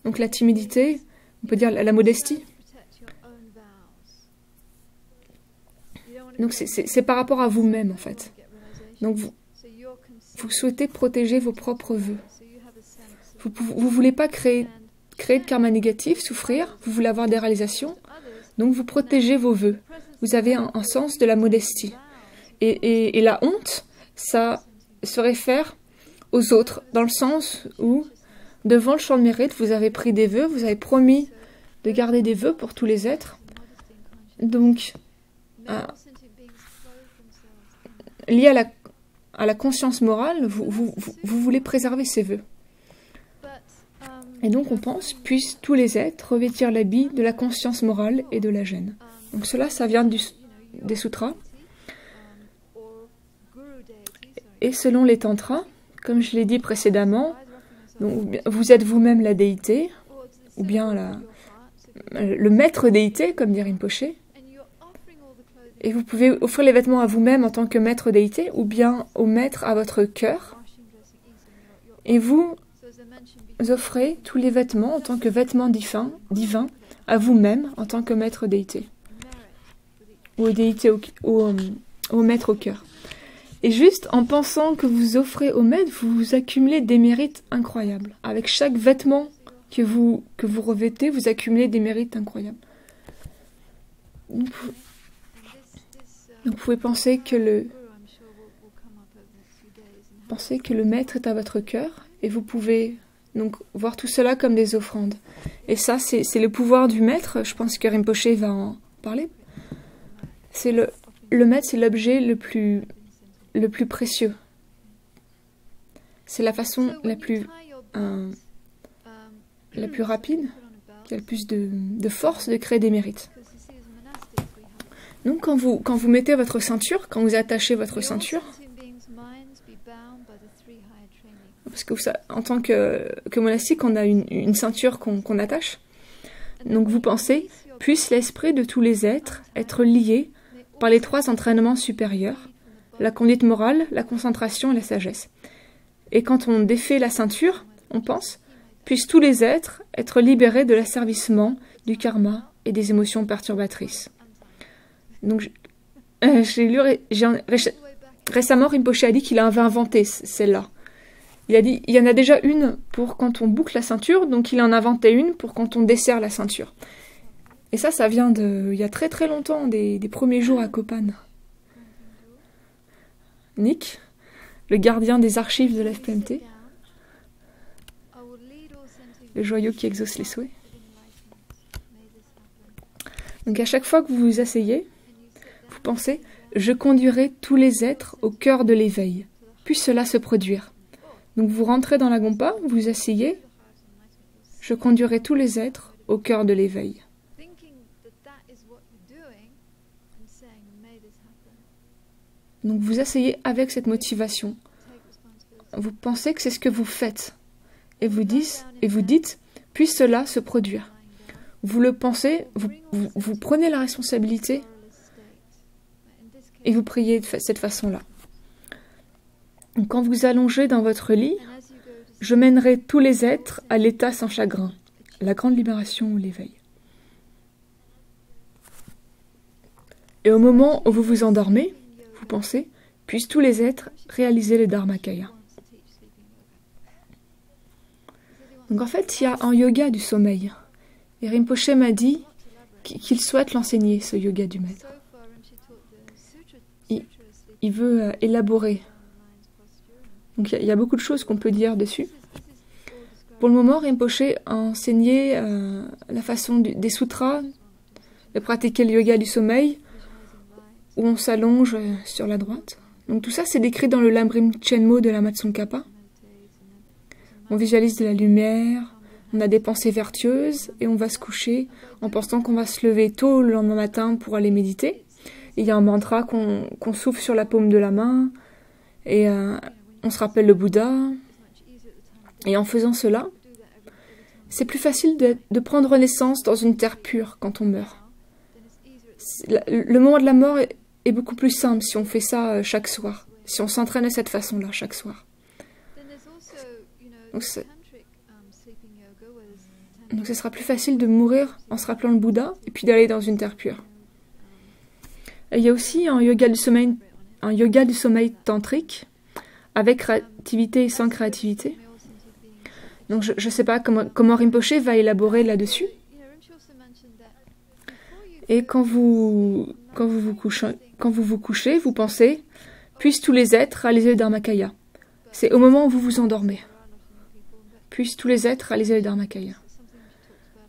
donc la timidité, on peut dire la modestie. Donc c'est par rapport à vous-même en fait. Donc vous souhaitez protéger vos propres vœux. Vous voulez pas créer de karma négatif, souffrir, vous voulez avoir des réalisations, donc vous protégez vos vœux. Vous avez un sens de la modestie. Et la honte, ça se réfère aux autres, dans le sens où, devant le champ de mérite, vous avez pris des vœux, vous avez promis de garder des vœux pour tous les êtres. Donc, lié à la conscience morale, vous voulez préserver ces vœux. Et donc on pense, puissent tous les êtres revêtir l'habit de la conscience morale et de la gêne. Donc cela, ça vient des sutras. Et selon les tantras, comme je l'ai dit précédemment, donc vous êtes vous-même la déité, ou bien le maître déité, comme dit Rinpoche. Et vous pouvez offrir les vêtements à vous-même en tant que maître déité, ou bien au maître à votre cœur. Et vous offrez tous les vêtements en tant que vêtements divins à vous-même en tant que maître déité. Ou déité au maître au cœur. Et juste en pensant que vous offrez au maître, vous accumulez des mérites incroyables. Avec chaque vêtement que vous revêtez, vous accumulez des mérites incroyables. Donc, vous pouvez penser que le maître est à votre cœur et vous pouvez donc voir tout cela comme des offrandes. Et ça, c'est le pouvoir du maître. Je pense que Rinpoche va en parler. C'est le maître, c'est l'objet le plus précieux. C'est la façon la plus rapide, qui a le plus de force de créer des mérites. Donc quand vous mettez votre ceinture, quand vous attachez votre ceinture, parce que en tant que monastique, on a une ceinture qu'on attache, donc vous pensez, puisse l'esprit de tous les êtres être lié par les 3 entraînements supérieurs, la conduite morale, la concentration et la sagesse. Et quand on défait la ceinture, on pense, puissent tous les êtres être libérés de l'asservissement, du karma et des émotions perturbatrices. Donc, récemment, Rinpoche a dit qu'il avait inventé celle-là. Il a dit, il y en a déjà une pour quand on boucle la ceinture, donc il en a inventé une pour quand on desserre la ceinture. Et ça vient il y a très très longtemps, des premiers jours à Kopan. Nick, le gardien des archives de l'FPMT, le joyau qui exauce les souhaits. Donc à chaque fois que vous vous asseyez, vous pensez « Je conduirai tous les êtres au cœur de l'éveil. Puisse cela se produire. » Donc vous rentrez dans la gompa, vous vous asseyez « Je conduirai tous les êtres au cœur de l'éveil. » Donc vous asseyez avec cette motivation. Vous pensez que c'est ce que vous faites. Et vous dites « Puisse cela se produire. » Vous le pensez, vous prenez la responsabilité et vous priez de cette façon-là. Quand vous allongez dans votre lit, je mènerai tous les êtres à l'état sans chagrin, la grande libération ou l'éveil. Et au moment où vous vous endormez, vous pensez, puissent tous les êtres réaliser le Dharmakaya. Donc en fait, il y a un yoga du sommeil. Et Rinpoche m'a dit qu'il souhaite l'enseigner, ce yoga du maître. Il veut élaborer. Donc il y a beaucoup de choses qu'on peut dire dessus. Pour le moment, Rinpoche a enseigné la façon des sutras de pratiquer le yoga du sommeil, où on s'allonge sur la droite. Donc tout ça, c'est décrit dans le Lamrim Chenmo de la Matsongkhapa. On visualise de la lumière, on a des pensées vertueuses et on va se coucher en pensant qu'on va se lever tôt le lendemain matin pour aller méditer. Et il y a un mantra qu'on souffle sur la paume de la main et on se rappelle le Bouddha. Et en faisant cela, c'est plus facile de prendre naissance dans une terre pure quand on meurt. Le moment de la mort est beaucoup plus simple si on fait ça chaque soir, si on s'entraîne de cette façon-là chaque soir. Donc ce sera plus facile de mourir en se rappelant le Bouddha et puis d'aller dans une terre pure. Et il y a aussi un yoga du sommeil tantrique avec créativité et sans créativité. Donc je ne sais pas comment Rinpoché va élaborer là-dessus. Et quand vous vous couchez, vous pensez, puissent tous les êtres réaliser le Dharmakaya. C'est au moment où vous vous endormez. Puissent tous les êtres réaliser le Dharmakaya.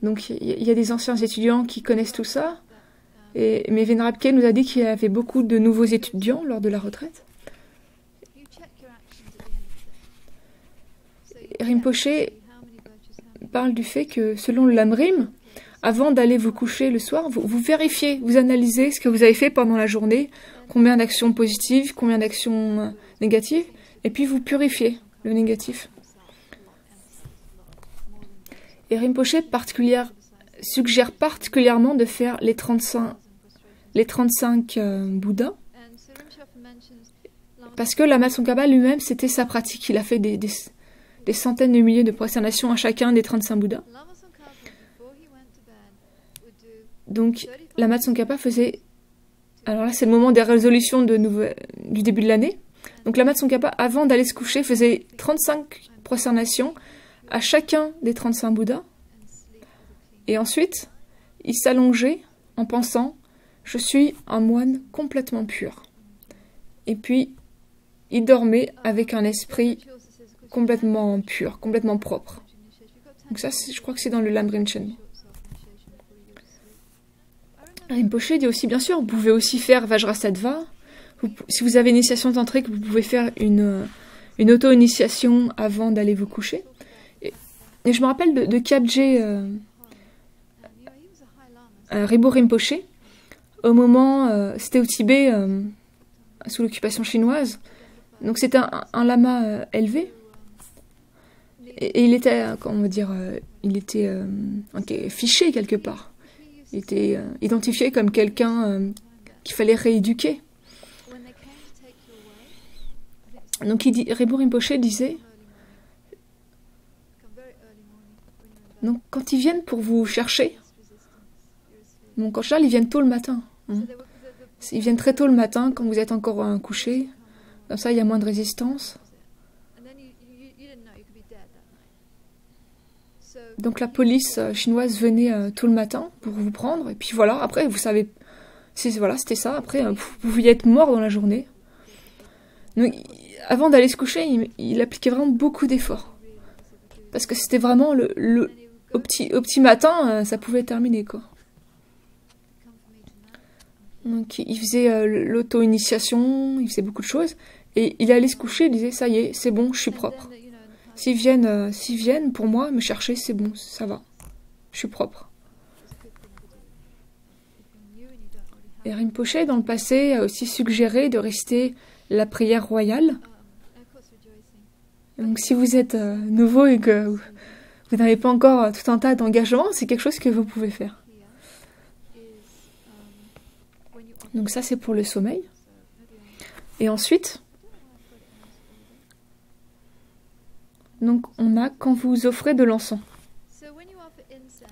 Donc il y a des anciens étudiants qui connaissent tout ça. Mais Venerable Ke nous a dit qu'il y avait beaucoup de nouveaux étudiants lors de la retraite. Rinpoché parle du fait que selon le Lamrim, avant d'aller vous coucher le soir, vous vérifiez, vous analysez ce que vous avez fait pendant la journée, combien d'actions positives, combien d'actions négatives, et puis vous purifiez le négatif. Et Rinpoché suggère particulièrement de faire les 35 Bouddhas, parce que Lama Tsongkhapa lui-même, c'était sa pratique. Il a fait des centaines de milliers de prosternations à chacun des 35 Bouddhas. Donc, Lama Tsongkhapa faisait... Alors là, c'est le moment des résolutions du début de l'année. Donc, Lama Tsongkhapa, avant d'aller se coucher, faisait 35 prosternations à chacun des 35 Bouddhas. Et ensuite, il s'allongeait en pensant « Je suis un moine complètement pur ». Et puis, il dormait avec un esprit complètement pur, complètement propre. Donc ça, je crois que c'est dans le Lamrim Chenmo. Rinpoché dit aussi, bien sûr, vous pouvez aussi faire Vajrasattva. Si vous avez une initiation tantrique, vous pouvez faire une auto-initiation avant d'aller vous coucher. Et je me rappelle de Kyabje Rinpo Rinpoché, au moment, c'était au Tibet, sous l'occupation chinoise. Donc c'était un lama élevé. Et il était, comment on va dire, il était fiché quelque part. Il était identifié comme quelqu'un qu'il fallait rééduquer. Donc Rinpo Rinpoché disait, donc quand ils viennent pour vous chercher, donc en général ils viennent tôt le matin. Ils viennent très tôt le matin quand vous êtes encore couché. Comme ça il y a moins de résistance. Donc la police chinoise venait tôt le matin pour vous prendre. Et puis voilà, après vous savez, c'était ça. Après vous pouviez être mort dans la journée. Donc avant d'aller se coucher, il appliquait vraiment beaucoup d'efforts. Parce que c'était vraiment au petit matin, ça pouvait terminer quoi. Donc il faisait l'auto-initiation, il faisait beaucoup de choses. Et il allait se coucher, il disait, ça y est, c'est bon, je suis propre. S'ils viennent pour moi me chercher, c'est bon, ça va. Je suis propre. Et Rinpoché, dans le passé, a aussi suggéré de rester la prière royale. Donc si vous êtes nouveau et que vous n'avez pas encore tout un tas d'engagements, c'est quelque chose que vous pouvez faire. Donc ça, c'est pour le sommeil. Et ensuite, donc on a quand vous offrez de l'encens.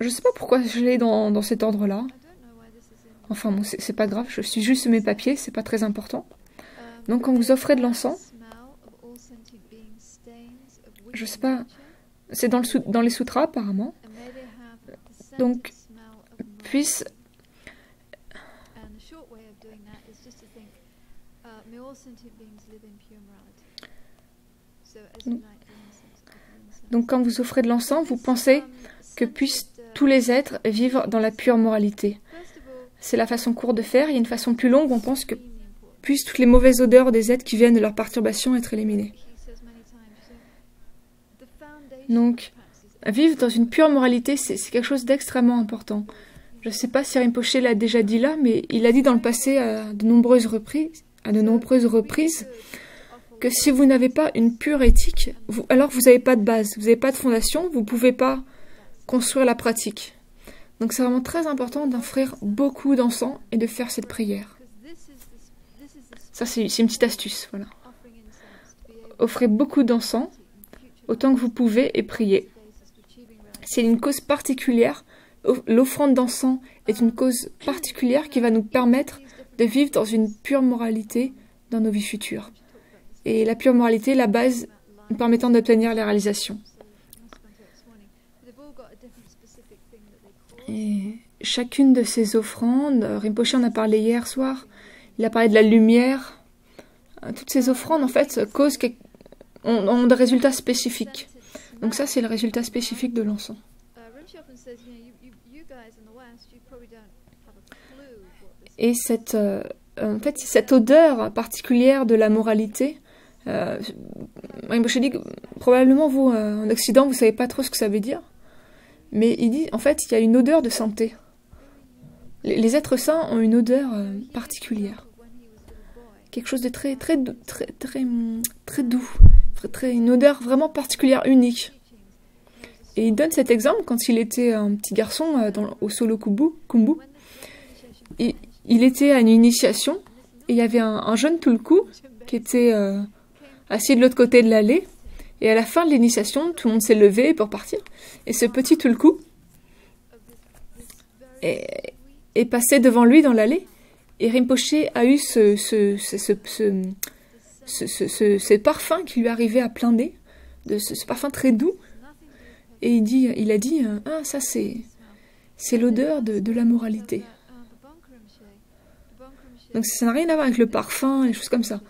Je ne sais pas pourquoi je l'ai dans cet ordre-là. Enfin bon, c'est pas grave, je suis juste mes papiers, c'est pas très important. Donc quand vous offrez de l'encens, je sais pas, c'est dans les sutras apparemment. Donc puisse donc quand vous offrez de l'encens, vous pensez que puissent tous les êtres vivre dans la pure moralité. C'est la façon courte de faire. Il y a une façon plus longue, on pense que puissent toutes les mauvaises odeurs des êtres qui viennent de leur perturbation être éliminées. Donc, vivre dans une pure moralité, c'est quelque chose d'extrêmement important. Je ne sais pas si Rinpoché l'a déjà dit là, mais il a dit dans le passé à de nombreuses reprises que si vous n'avez pas une pure éthique, alors vous n'avez pas de base, vous n'avez pas de fondation, vous ne pouvez pas construire la pratique. Donc c'est vraiment très important d'offrir beaucoup d'encens et de faire cette prière. Ça c'est une petite astuce, voilà. Offrez beaucoup d'encens, autant que vous pouvez, et priez. C'est une cause particulière, l'offrande d'encens est une cause particulière qui va nous permettre de vivre dans une pure moralité dans nos vies futures. et la pure moralité, la base permettant d'obtenir les réalisations. Et chacune de ces offrandes, Rinpoché en a parlé hier soir, il a parlé de la lumière. Toutes ces offrandes, en fait, ont des résultats spécifiques. Donc ça, c'est le résultat spécifique de l'encens. Et en fait, cette odeur particulière de la moralité, Rinpoché dit que probablement vous, en Occident, vous ne savez pas trop ce que ça veut dire. Mais il dit, en fait, il y a une odeur de santé. Les êtres saints ont une odeur particulière. Quelque chose de très doux. Une odeur vraiment particulière, unique. Et il donne cet exemple quand il était un petit garçon au Solo Kumbu. Il était à une initiation et il y avait un jeune Tulku qui était assis de l'autre côté de l'allée. Et à la fin de l'initiation, tout le monde s'est levé pour partir. Et ce petit Tulku est passé devant lui dans l'allée. Et Rinpoché a eu ce parfum qui lui arrivait à plein nez, ce parfum très doux. Et il a dit, ah, ça c'est l'odeur de la moralité. Donc ça n'a rien à voir avec le parfum, les choses comme ça.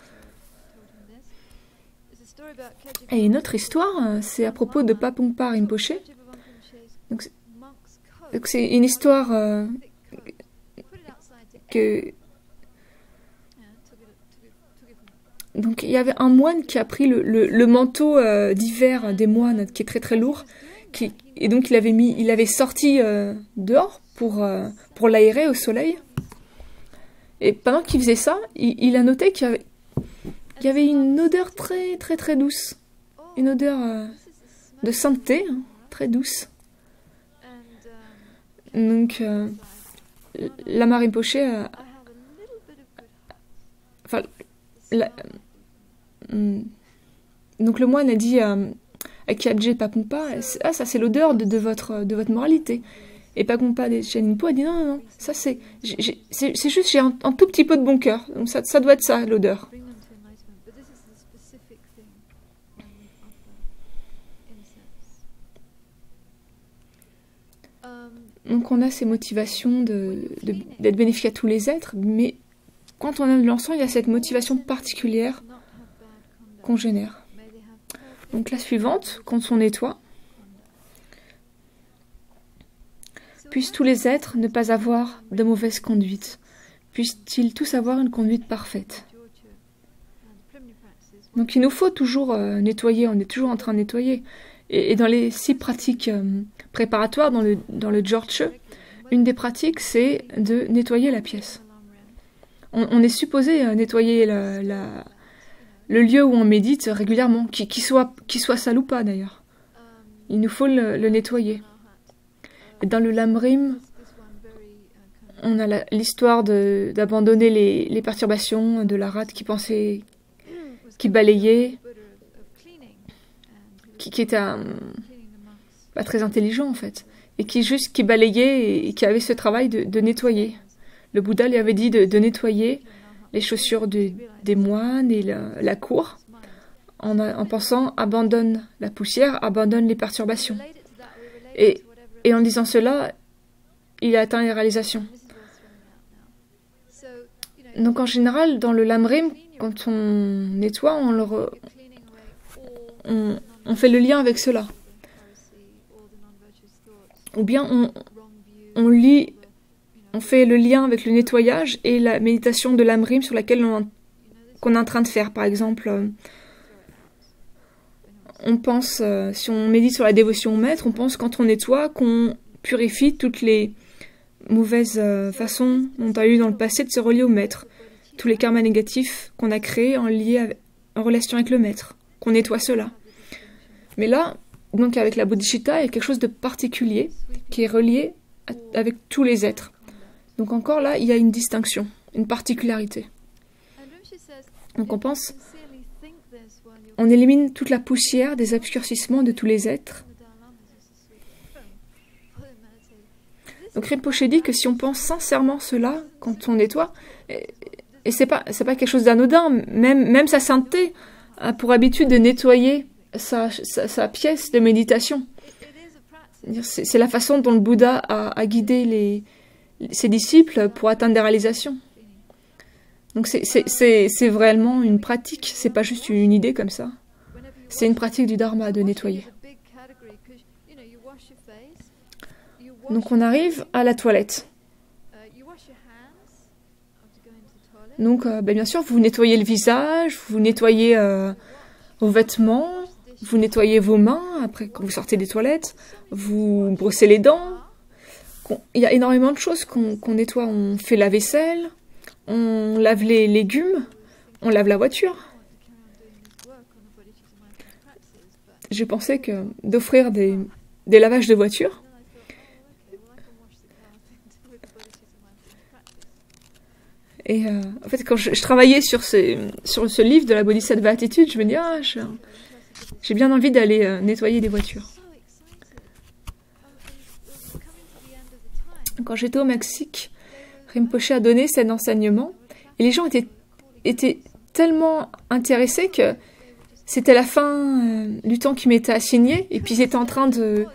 Et une autre histoire, c'est à propos de Papongpa Rinpoché. Donc c'est une histoire Donc il y avait un moine qui a pris le manteau d'hiver des moines, qui est très lourd, et donc il avait sorti dehors pour l'aérer au soleil. Et pendant qu'il faisait ça, il a noté qu'il y avait une odeur très douce, une odeur de sainteté, très douce. Donc Lama Rinpoché donc le moine a dit à Kyabje Papongpa, ah, ça c'est l'odeur de votre moralité. Et Papongpa Denpo a dit non, ça c'est juste j'ai un tout petit peu de bon cœur, donc ça doit être ça l'odeur. Donc on a ces motivations d'être bénéfique à tous les êtres, mais quand on a de l'encens, il y a cette motivation particulière qu'on génère. Donc la suivante, quand on nettoie, puissent tous les êtres ne pas avoir de mauvaise conduite, puissent-ils tous avoir une conduite parfaite. Donc il nous faut toujours nettoyer, on est toujours en train de nettoyer. Et dans les 6 pratiques préparatoires dans le Jorche, une des pratiques, c'est de nettoyer la pièce. On est supposé nettoyer le lieu où on médite régulièrement, qu'il soit sale ou pas d'ailleurs. Il nous faut le nettoyer. Et dans le Lamrim, on a l'histoire d'abandonner les perturbations de la rate qui balayait, qui était pas très intelligent en fait, et qui balayait et qui avait ce travail de nettoyer. Le Bouddha lui avait dit de nettoyer les chaussures des moines et la cour, en pensant abandonne la poussière, abandonne les perturbations. Et en disant cela, il a atteint les réalisations. Donc en général, dans le Lamrim, quand on nettoie, on fait le lien avec cela. Ou bien on fait le lien avec le nettoyage et la méditation de Lamrim sur laquelle qu'on est en train de faire. Par exemple, on pense, si on médite sur la dévotion au maître, on pense quand on nettoie qu'on purifie toutes les mauvaises façons dont on a eu dans le passé de se relier au maître. Tous les karmas négatifs qu'on a créés en relation avec le maître, qu'on nettoie cela. Mais là, donc avec la bodhicitta, il y a quelque chose de particulier qui est relié avec tous les êtres. Donc encore là, il y a une distinction, une particularité. Donc on élimine toute la poussière des obscurcissements de tous les êtres. Donc Rinpoché dit que si on pense sincèrement cela quand on nettoie, et c'est pas quelque chose d'anodin, même sa sainteté, a pour habitude de nettoyer sa pièce de méditation. C'est la façon dont le Bouddha a guidé ses disciples pour atteindre des réalisations. Donc c'est vraiment une pratique, c'est pas juste une idée comme ça. C'est une pratique du Dharma de nettoyer. Donc on arrive à la toilette. Donc bien sûr, vous nettoyez le visage, vous nettoyez vos vêtements, vous nettoyez vos mains après quand vous sortez des toilettes, vous brossez les dents. Il y a énormément de choses qu'on nettoie. On fait la vaisselle, on lave les légumes, on lave la voiture. J'ai pensé que d'offrir des lavages de voiture. Et en fait, quand je travaillais sur ce livre de la Bodhisattva Attitude, je me dis, j'ai bien envie d'aller nettoyer des voitures. Quand j'étais au Mexique, Rinpoche a donné cet enseignement, et les gens étaient tellement intéressés que c'était la fin du temps qui m'était assigné, et puis ils étaient en train de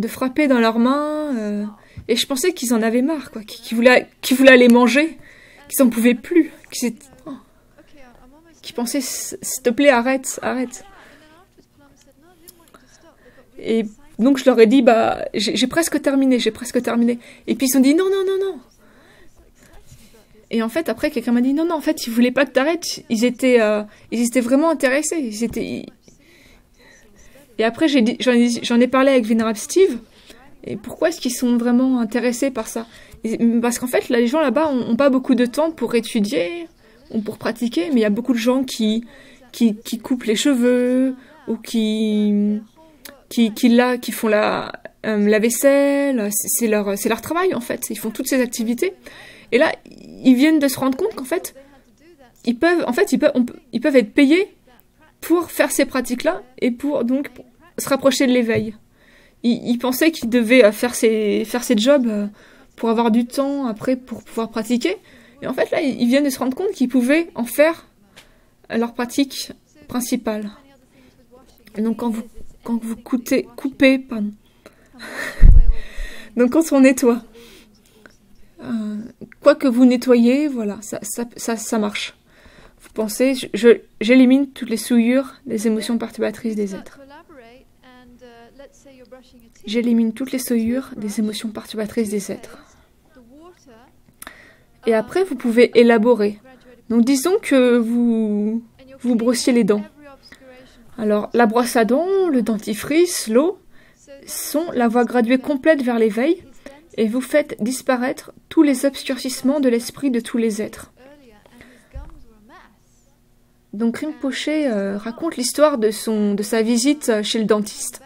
frapper dans leurs mains, et je pensais qu'ils en avaient marre, quoi, qu'ils voulaient aller manger, qu'ils n'en pouvaient plus, qu'ils pensaient, s'il te plaît, arrête. Et donc je leur ai dit, j'ai presque terminé. Et puis ils ont dit, non. Et en fait, après, quelqu'un m'a dit, non, en fait, ils voulaient pas que t'arrêtes. Ils étaient vraiment intéressés. Et après, j'en ai parlé avec Vénérable Steve. Et pourquoi est-ce qu'ils sont vraiment intéressés par ça? Parce qu'en fait, les gens là-bas ont pas beaucoup de temps pour étudier ou pour pratiquer, mais il y a beaucoup de gens qui coupent les cheveux ou qui font la vaisselle. C'est leur travail, en fait. Ils font toutes ces activités. Et là, ils viennent de se rendre compte qu'en fait, ils peuvent être payés pour faire ces pratiques-là et pour donc se rapprocher de l'éveil. Ils pensaient qu'ils devaient faire ces jobs pour avoir du temps après pour pouvoir pratiquer. Et en fait, là, ils viennent de se rendre compte qu'ils pouvaient en faire leur pratique principale. Et donc, quand vous coupez, pardon. Donc, quand on nettoie, quoi que vous nettoyez, voilà, ça marche. Vous pensez, j'élimine toutes les souillures des émotions perturbatrices des êtres. J'élimine toutes les souillures des émotions perturbatrices des êtres. Et après, vous pouvez élaborer. Donc, disons que vous brossiez les dents. Alors, la brosse à dents, le dentifrice, l'eau sont la voie graduée complète vers l'éveil et vous faites disparaître tous les obscurcissements de l'esprit de tous les êtres. Donc, Rinpoche raconte l'histoire de sa visite chez le dentiste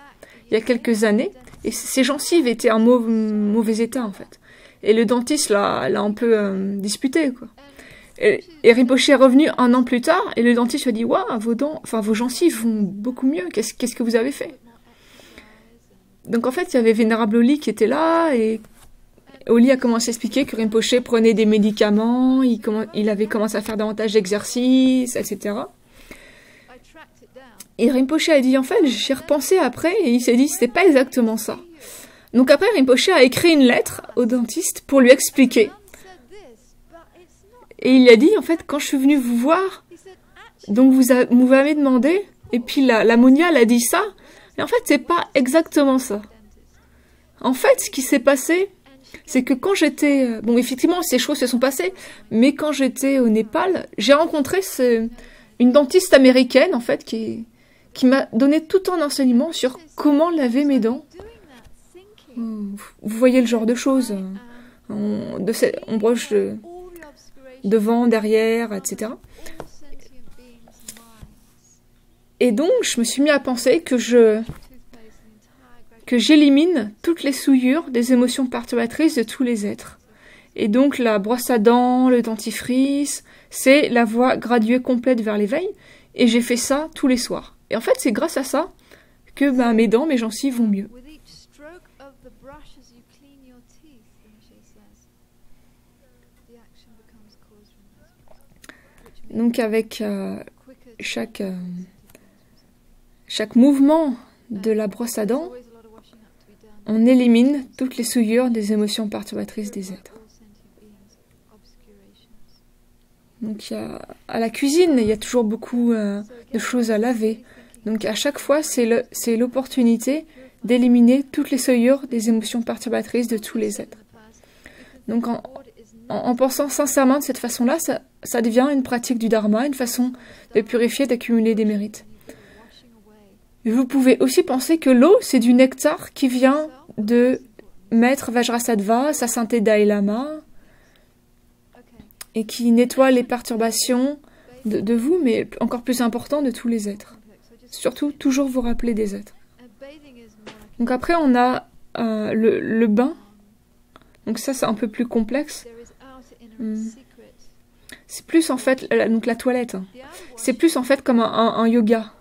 il y a quelques années et ses gencives étaient en mauvais état en fait. Et le dentiste l'a un peu disputé, quoi. Et Rinpoche est revenu 1 an plus tard, et le dentiste lui a dit « Waouh, vos gencives vont beaucoup mieux, qu'est-ce que vous avez fait ?» Donc en fait, il y avait Vénérable Oli qui était là, et Oli a commencé à expliquer que Rinpoche prenait des médicaments, il avait commencé à faire davantage d'exercices, etc. Et Rinpoche a dit « En fait, j'ai repensé après, et il s'est dit « C'était pas exactement ça. » Donc après, Rinpoche a écrit une lettre au dentiste pour lui expliquer. Et il a dit, en fait, quand je suis venue vous voir, donc vous m'avez demandé, et puis la moniale a dit ça, et en fait, c'est pas exactement ça. En fait, ce qui s'est passé, c'est que quand j'étais... Bon, effectivement, ces choses se sont passées, mais quand j'étais au Népal, j'ai rencontré une dentiste américaine, en fait, qui m'a donné tout un enseignement sur comment laver mes dents. Vous voyez le genre de choses. On broche devant, derrière, etc. Et donc, je me suis mis à penser que j'élimine toutes les souillures des émotions perturbatrices de tous les êtres. Et donc, la brosse à dents, le dentifrice, c'est la voie graduée complète vers l'éveil. Et j'ai fait ça tous les soirs. Et en fait, c'est grâce à ça que mes dents, mes gencives vont mieux. Donc avec chaque mouvement de la brosse à dents, on élimine toutes les souillures des émotions perturbatrices des êtres. Donc à la cuisine, il y a toujours beaucoup de choses à laver. Donc à chaque fois, c'est l'opportunité d'éliminer toutes les souillures des émotions perturbatrices de tous les êtres. Donc en pensant sincèrement de cette façon-là, ça devient une pratique du dharma, une façon de purifier, d'accumuler des mérites. Vous pouvez aussi penser que l'eau, c'est du nectar qui vient de Maître Vajrasattva, sa sainteté Dalai Lama, et qui nettoie les perturbations de vous, mais encore plus important, de tous les êtres. Surtout, toujours vous rappeler des êtres. Donc après, on a le bain. Donc ça, c'est un peu plus complexe. C'est plus en fait, donc la toilette, c'est plus en fait comme un yoga.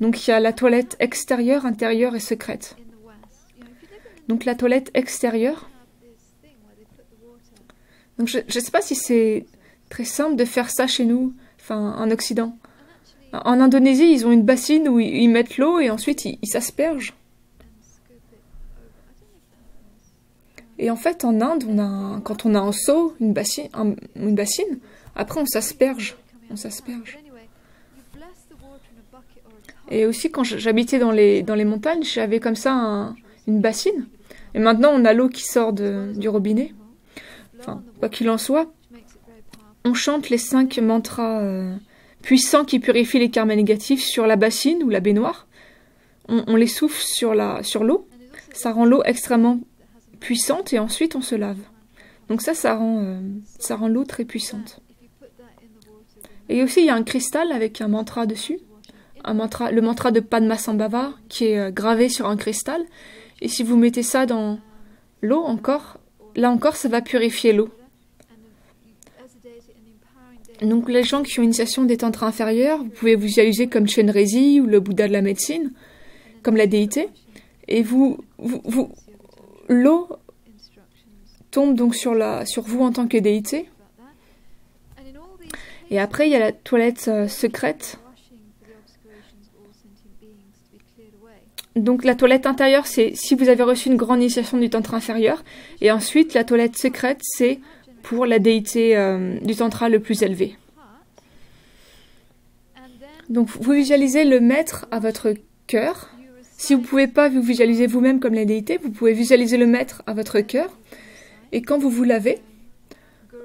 Donc il y a la toilette extérieure, intérieure et secrète. Donc la toilette extérieure. Donc je ne sais pas si c'est très simple de faire ça chez nous, enfin en Occident. En Indonésie, ils ont une bassine où ils mettent l'eau et ensuite ils s'aspergent. Et en fait, en Inde, quand on a un seau, une bassine, après on s'asperge. Et aussi, quand j'habitais dans les montagnes, j'avais comme ça une bassine. Et maintenant, on a l'eau qui sort du robinet. Enfin, quoi qu'il en soit, on chante les 5 mantras puissants qui purifient les karmas négatifs sur la bassine ou la baignoire. On les souffle sur l'eau. Ça rend l'eau extrêmement puissante et ensuite on se lave. Donc ça rend l'eau très puissante. Et aussi, il y a un cristal avec un mantra dessus. Le mantra de Padmasambhava qui est gravé sur un cristal. Et si vous mettez ça dans l'eau là encore, ça va purifier l'eau. Donc les gens qui ont une initiation des tantras inférieurs, vous pouvez vous visualiser comme Chenrezig ou le Bouddha de la médecine, comme la déité. Et l'eau tombe donc sur vous en tant que déité. Et après, il y a la toilette secrète. Donc la toilette intérieure, c'est si vous avez reçu une grande initiation du tantra inférieur. Et ensuite, la toilette secrète, c'est pour la déité du tantra le plus élevé. Donc vous visualisez le maître à votre cœur. Si vous ne pouvez pas vous visualiser vous-même comme la déité, vous pouvez visualiser le maître à votre cœur. Et quand vous vous lavez,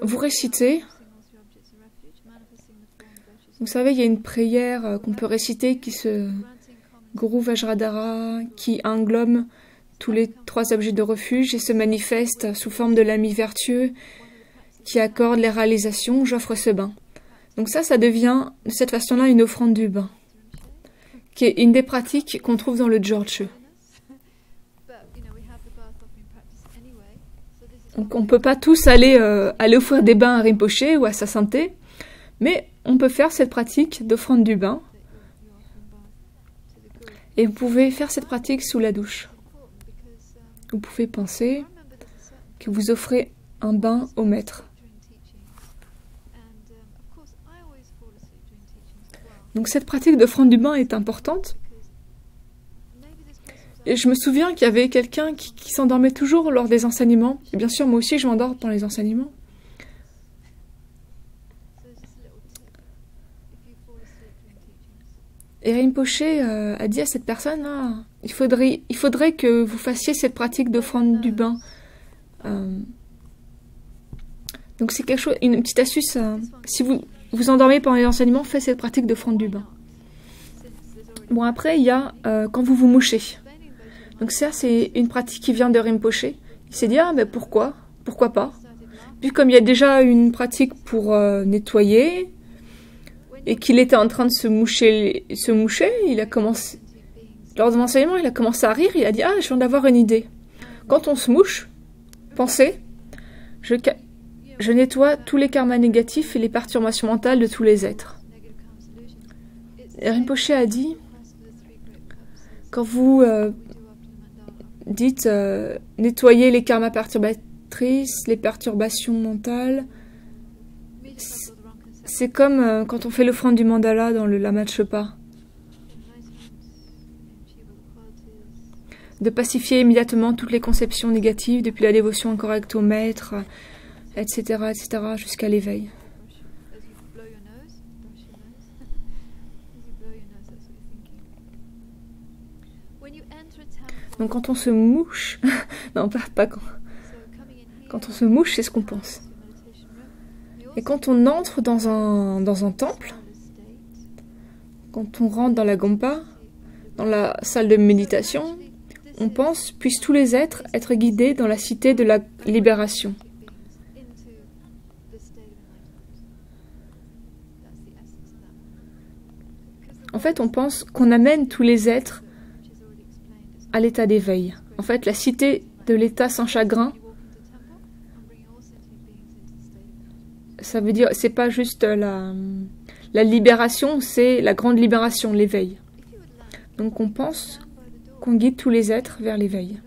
vous récitez. Vous savez, il y a une prière qu'on peut réciter qui se... Guru Vajradhara, qui englobe tous les 3 objets de refuge et se manifeste sous forme de l'ami vertueux qui accorde les réalisations, j'offre ce bain. Donc ça devient de cette façon-là une offrande du bain, qui est une des pratiques qu'on trouve dans le Dzogchen. Donc on ne peut pas tous aller offrir des bains à Rinpoche ou à sa sainteté, mais on peut faire cette pratique d'offrande du bain. Et vous pouvez faire cette pratique sous la douche. Vous pouvez penser que vous offrez un bain au maître. Donc cette pratique d'offrande du bain est importante. Et je me souviens qu'il y avait quelqu'un qui s'endormait toujours lors des enseignements. Et bien sûr, moi aussi, je m'endors pendant les enseignements. Et Rinpoche a dit à cette personne, il faudrait que vous fassiez cette pratique d'offrande du bain. Donc c'est quelque chose, une petite astuce. Si vous endormez pendant les enseignements, faites cette pratique d'offrande du bain. Bon, après, il y a quand vous vous mouchez. Donc ça, c'est une pratique qui vient de Rinpoche. Il s'est dit, mais pourquoi pas. Puis comme il y a déjà une pratique pour nettoyer, et qu'il était en train de se moucher, il a commencé, lors de l'enseignement, il a commencé à rire, il a dit, je viens d'avoir une idée. Quand on se mouche, pensez, je nettoie tous les karmas négatifs et les perturbations mentales de tous les êtres. Et Rinpoche a dit, quand vous dites nettoyer les karmas perturbatrices, les perturbations mentales, C'est comme quand on fait l'offrande du mandala dans le Lama Tshepa. De pacifier immédiatement toutes les conceptions négatives, depuis la dévotion incorrecte au maître, etc., etc., jusqu'à l'éveil. Donc quand on se mouche, non pas quand on se mouche, c'est ce qu'on pense. Et quand on entre dans un temple, quand on rentre dans la Gompa, dans la salle de méditation, on pense, puissent tous les êtres être guidés dans la cité de la libération. En fait, on pense qu'on amène tous les êtres à l'état d'éveil. En fait, la cité de l'état sans chagrin, ça veut dire, c'est pas juste la libération, c'est la grande libération, l'éveil. Donc on pense qu'on guide tous les êtres vers l'éveil.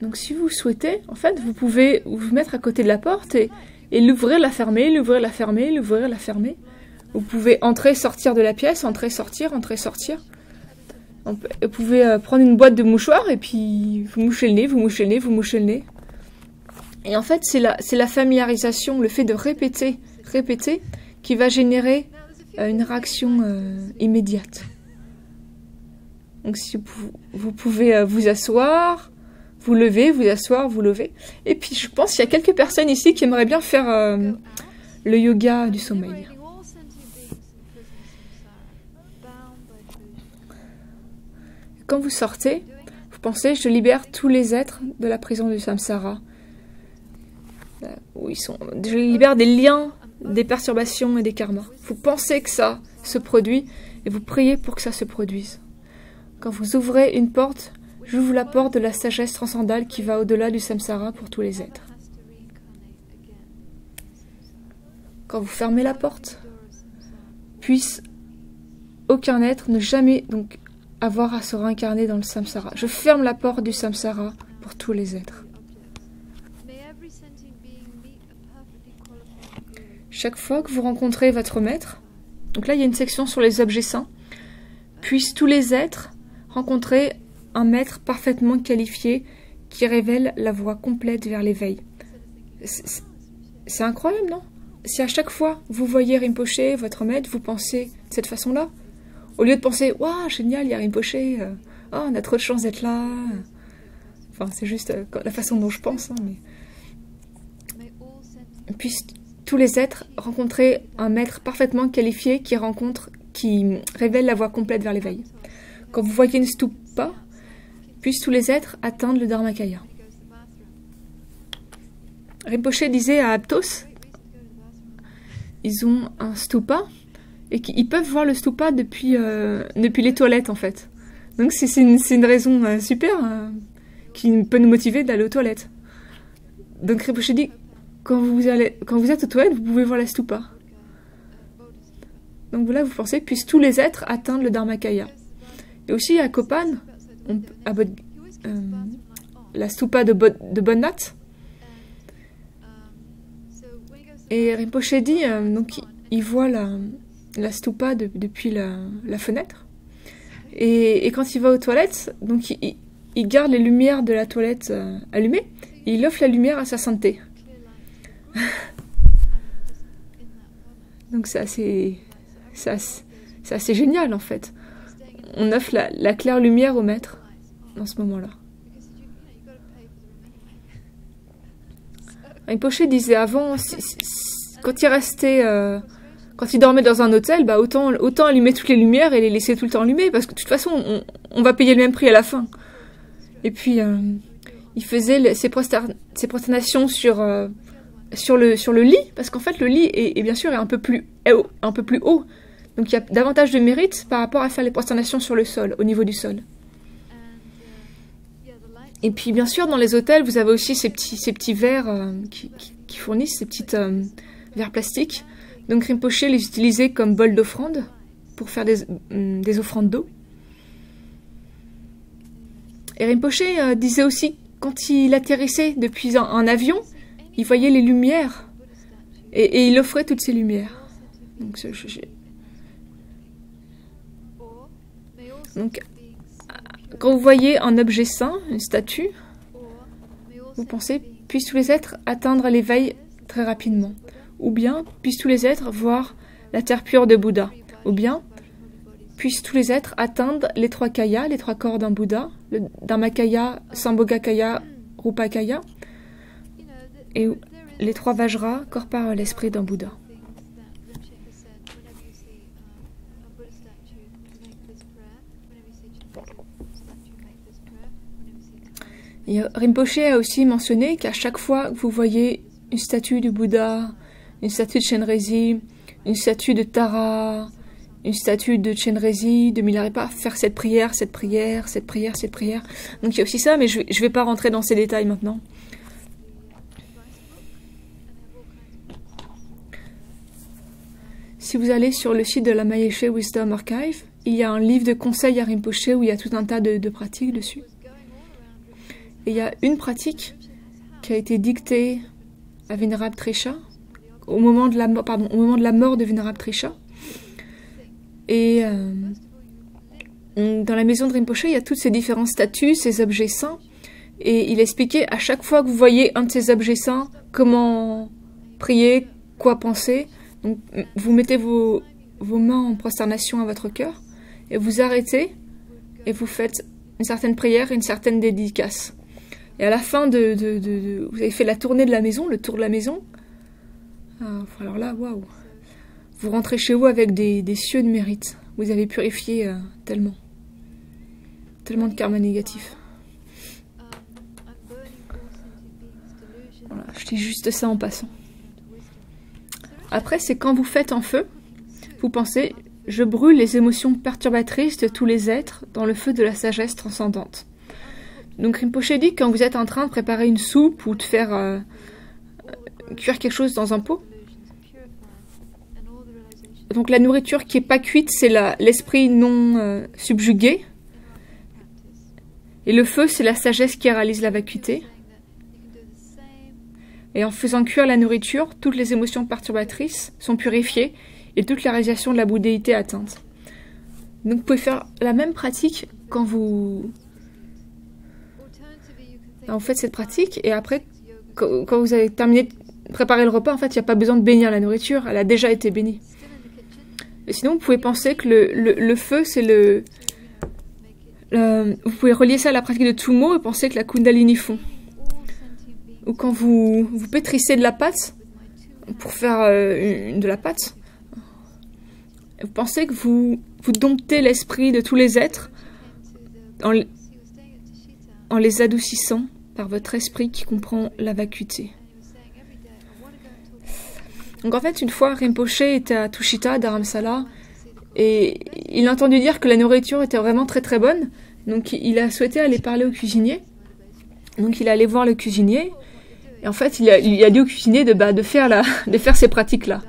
Donc si vous souhaitez, en fait, vous pouvez vous mettre à côté de la porte et l'ouvrir, la fermer, l'ouvrir, la fermer, l'ouvrir, la fermer. Vous pouvez entrer, sortir de la pièce, entrer, sortir, entrer, sortir. Vous pouvez prendre une boîte de mouchoirs et puis vous mouchez le nez, vous mouchez le nez, vous mouchez le nez. Et en fait, c'est la familiarisation, le fait de répéter, qui va générer une réaction immédiate. Donc si vous pouvez vous asseoir, vous lever, vous asseoir, vous lever. Et puis je pense qu'il y a quelques personnes ici qui aimeraient bien faire le yoga du sommeil. Quand vous sortez, vous pensez, je libère tous les êtres de la prison du samsara. Où ils sont. Je libère des liens, des perturbations et des karmas. Vous pensez que ça se produit et vous priez pour que ça se produise. Quand vous ouvrez une porte, j'ouvre la porte de la sagesse transcendale qui va au-delà du samsara pour tous les êtres. Quand vous fermez la porte, puisse aucun être ne jamais donc avoir à se réincarner dans le samsara. Je ferme la porte du samsara pour tous les êtres. Chaque fois que vous rencontrez votre maître, donc là il y a une section sur les objets saints, puissent tous les êtres rencontrer un maître parfaitement qualifié qui révèle la voie complète vers l'éveil. C'est incroyable, non? Si à chaque fois vous voyez Rinpoche, votre maître, vous pensez de cette façon-là, au lieu de penser « Waouh, génial, il y a Rinpoche, oh, on a trop de chance d'être là ». Enfin, c'est juste la façon dont je pense. Hein, mais... Puissent tous les êtres rencontrer un maître parfaitement qualifié qui révèle la voie complète vers l'éveil. Quand vous voyez une stupa, puissent tous les êtres atteindre le Dharmakaya. Rinpoche disait à Aptos, ils ont un stupa et qu'ils peuvent voir le stupa depuis les toilettes en fait. Donc c'est une raison super qui peut nous motiver d'aller aux toilettes. Donc Rinpoche dit, quand vous êtes aux toilettes, vous pouvez voir la stupa. Donc voilà, vous pensez, puissent tous les êtres atteindre le Dharmakaya. Et aussi à Kopan, la stupa de Bonnat. Et Rinpoche dit, donc il voit la stupa depuis la fenêtre. Et quand il va aux toilettes, donc il garde les lumières de la toilette allumées. Et il offre la lumière à sa sainteté. Donc c'est assez génial en fait. On offre la claire lumière au maître dans ce moment-là. Rinpoche disait avant, quand il restait, quand il dormait dans un hôtel, bah autant allumer toutes les lumières et les laisser tout le temps allumées, parce que de toute façon, on va payer le même prix à la fin. Et puis, il faisait ses prosternations sur le lit, parce qu'en fait, le lit est bien sûr un peu plus haut. Donc, il y a davantage de mérite par rapport à faire les prosternations sur le sol, au niveau du sol. Et puis, bien sûr, dans les hôtels, vous avez aussi ces petits verres qui fournissent ces petites verres plastiques. Donc, Rinpoche les utilisait comme bol d'offrande pour faire des offrandes d'eau. Et Rinpoche disait aussi, quand il atterrissait depuis un avion, il voyait les lumières et il offrait toutes ces lumières. Donc, donc, quand vous voyez un objet saint, une statue, vous pensez, puissent tous les êtres atteindre l'éveil très rapidement. Ou bien, puissent tous les êtres voir la terre pure de Bouddha. Ou bien, puissent tous les êtres atteindre les 3 kayas, les 3 corps d'un Bouddha, le Dhammakaya, Sambhogakaya, Rupakaya, et les 3 Vajras, corps par l'esprit d'un Bouddha. Et Rinpoché a aussi mentionné qu'à chaque fois que vous voyez une statue du Bouddha, une statue de Chenrezig, une statue de Tara, une statue de Chenrezig, de Milarepa, faire cette prière, cette prière, cette prière, cette prière. Donc il y a aussi ça, mais je vais pas rentrer dans ces détails maintenant. Si vous allez sur le site de la Mayeshe Wisdom Archive, il y a un livre de conseils à Rinpoché où il y a tout un tas de pratiques dessus. Et il y a une pratique qui a été dictée à Vénérable Tresha au moment de la mort de Vénérable Tresha. Et dans la maison de Rinpoché, il y a toutes ces différentes statues, ces objets saints. Et il expliquait à chaque fois que vous voyez un de ces objets saints, comment prier, quoi penser. Donc, vous mettez vos mains en prosternation à votre cœur et vous arrêtez et vous faites une certaine prière et une certaine dédicace. Et à la fin vous avez fait la tournée de la maison, le tour de la maison. Alors là, waouh! Vous rentrez chez vous avec des cieux de mérite. Vous avez purifié tellement de karma négatif. Voilà, je dis juste ça en passant. Après, c'est quand vous faites un feu, vous pensez « Je brûle les émotions perturbatrices de tous les êtres dans le feu de la sagesse transcendante ». Donc Rinpoché dit que quand vous êtes en train de préparer une soupe ou de faire cuire quelque chose dans un pot, donc la nourriture qui n'est pas cuite, c'est l'esprit non subjugué. Et le feu, c'est la sagesse qui réalise la vacuité. Et en faisant cuire la nourriture, toutes les émotions perturbatrices sont purifiées et toute la réalisation de la bouddhéité atteinte. Donc vous pouvez faire la même pratique quand vous faites cette pratique. Et après, quand vous avez terminé de préparer le repas, en fait, il n'y a pas besoin de bénir la nourriture, elle a déjà été bénie. Et sinon, vous pouvez penser que le feu, c'est vous pouvez relier ça à la pratique de Tummo et penser que la Kundalini fond. Ou quand vous pétrissez de la pâte, pour faire de la pâte, vous pensez que vous domptez l'esprit de tous les êtres en les adoucissant par votre esprit qui comprend la vacuité. Donc en fait, une fois, Rinpoché était à Tushita, Dharamsala, et il a entendu dire que la nourriture était vraiment très très bonne, donc il a souhaité aller parler au cuisinier. Donc il est allé voir le cuisinier, et en fait il a dit au cuisinier de faire ces pratiques-là,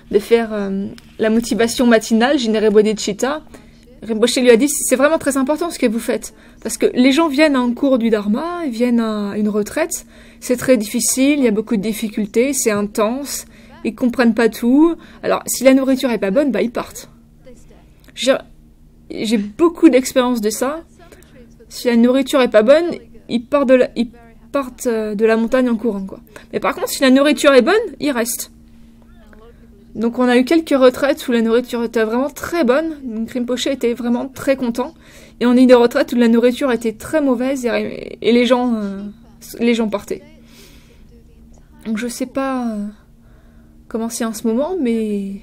de faire la motivation matinale, Jinere Bodhicitta. Rinpoché lui a dit, c'est vraiment très important ce que vous faites, parce que les gens viennent à un cours du Dharma, ils viennent à une retraite, c'est très difficile, il y a beaucoup de difficultés, c'est intense, ils comprennent pas tout, alors si la nourriture est pas bonne, ils partent. J'ai beaucoup d'expérience de ça. Si la nourriture est pas bonne, ils partent de la montagne en courant, quoi. Mais par contre, si la nourriture est bonne, ils restent. Donc on a eu quelques retraites où la nourriture était vraiment très bonne. Donc Rinpoché était vraiment très content. Et on a eu des retraites où la nourriture était très mauvaise et les gens partaient. Donc je sais pas comment c'est en ce moment, mais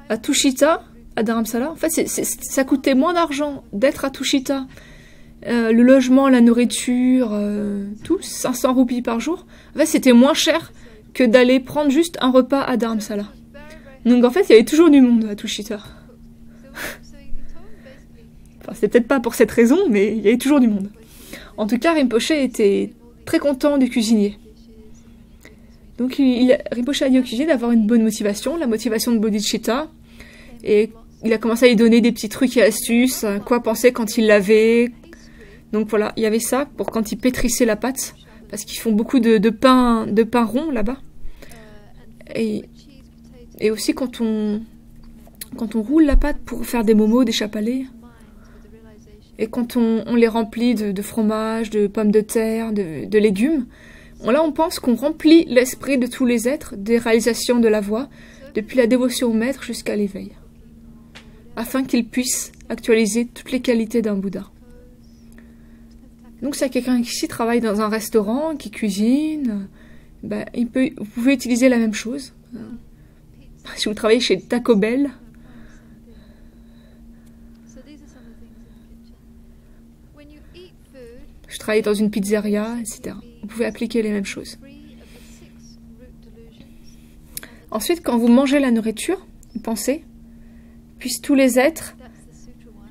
à Tushita, à Dharamsala, en fait ça coûtait moins d'argent d'être à Tushita. Le logement, la nourriture, tout, 500 roupies par jour. En fait, c'était moins cher que d'aller prendre juste un repas à Dharamsala. Donc en fait, il y avait toujours du monde à Tushita. Enfin, c'était peut-être pas pour cette raison, mais il y avait toujours du monde. En tout cas, Rinpoché était très content du cuisinier. Donc Rinpoché a dit au cuisinier d'avoir une bonne motivation, la motivation de Bodhicitta. Et il a commencé à lui donner des petits trucs et astuces, quoi penser quand il lavait. Donc voilà, il y avait ça pour quand il pétrissait la pâte, parce qu'ils font beaucoup de pain rond là-bas. Et aussi quand on roule la pâte pour faire des momos, des chapalés, et quand on les remplit de fromage, de pommes de terre, de légumes, là on pense qu'on remplit l'esprit de tous les êtres des réalisations de la voie, depuis la dévotion au maître jusqu'à l'éveil, afin qu'ils puissent actualiser toutes les qualités d'un Bouddha. Donc, s'il y a quelqu'un qui ici travaille dans un restaurant, qui cuisine, ben, vous pouvez utiliser la même chose. Si vous travaillez chez Taco Bell, je travaille dans une pizzeria, etc. Vous pouvez appliquer les mêmes choses. Ensuite, quand vous mangez la nourriture, pensez, puissent tous les êtres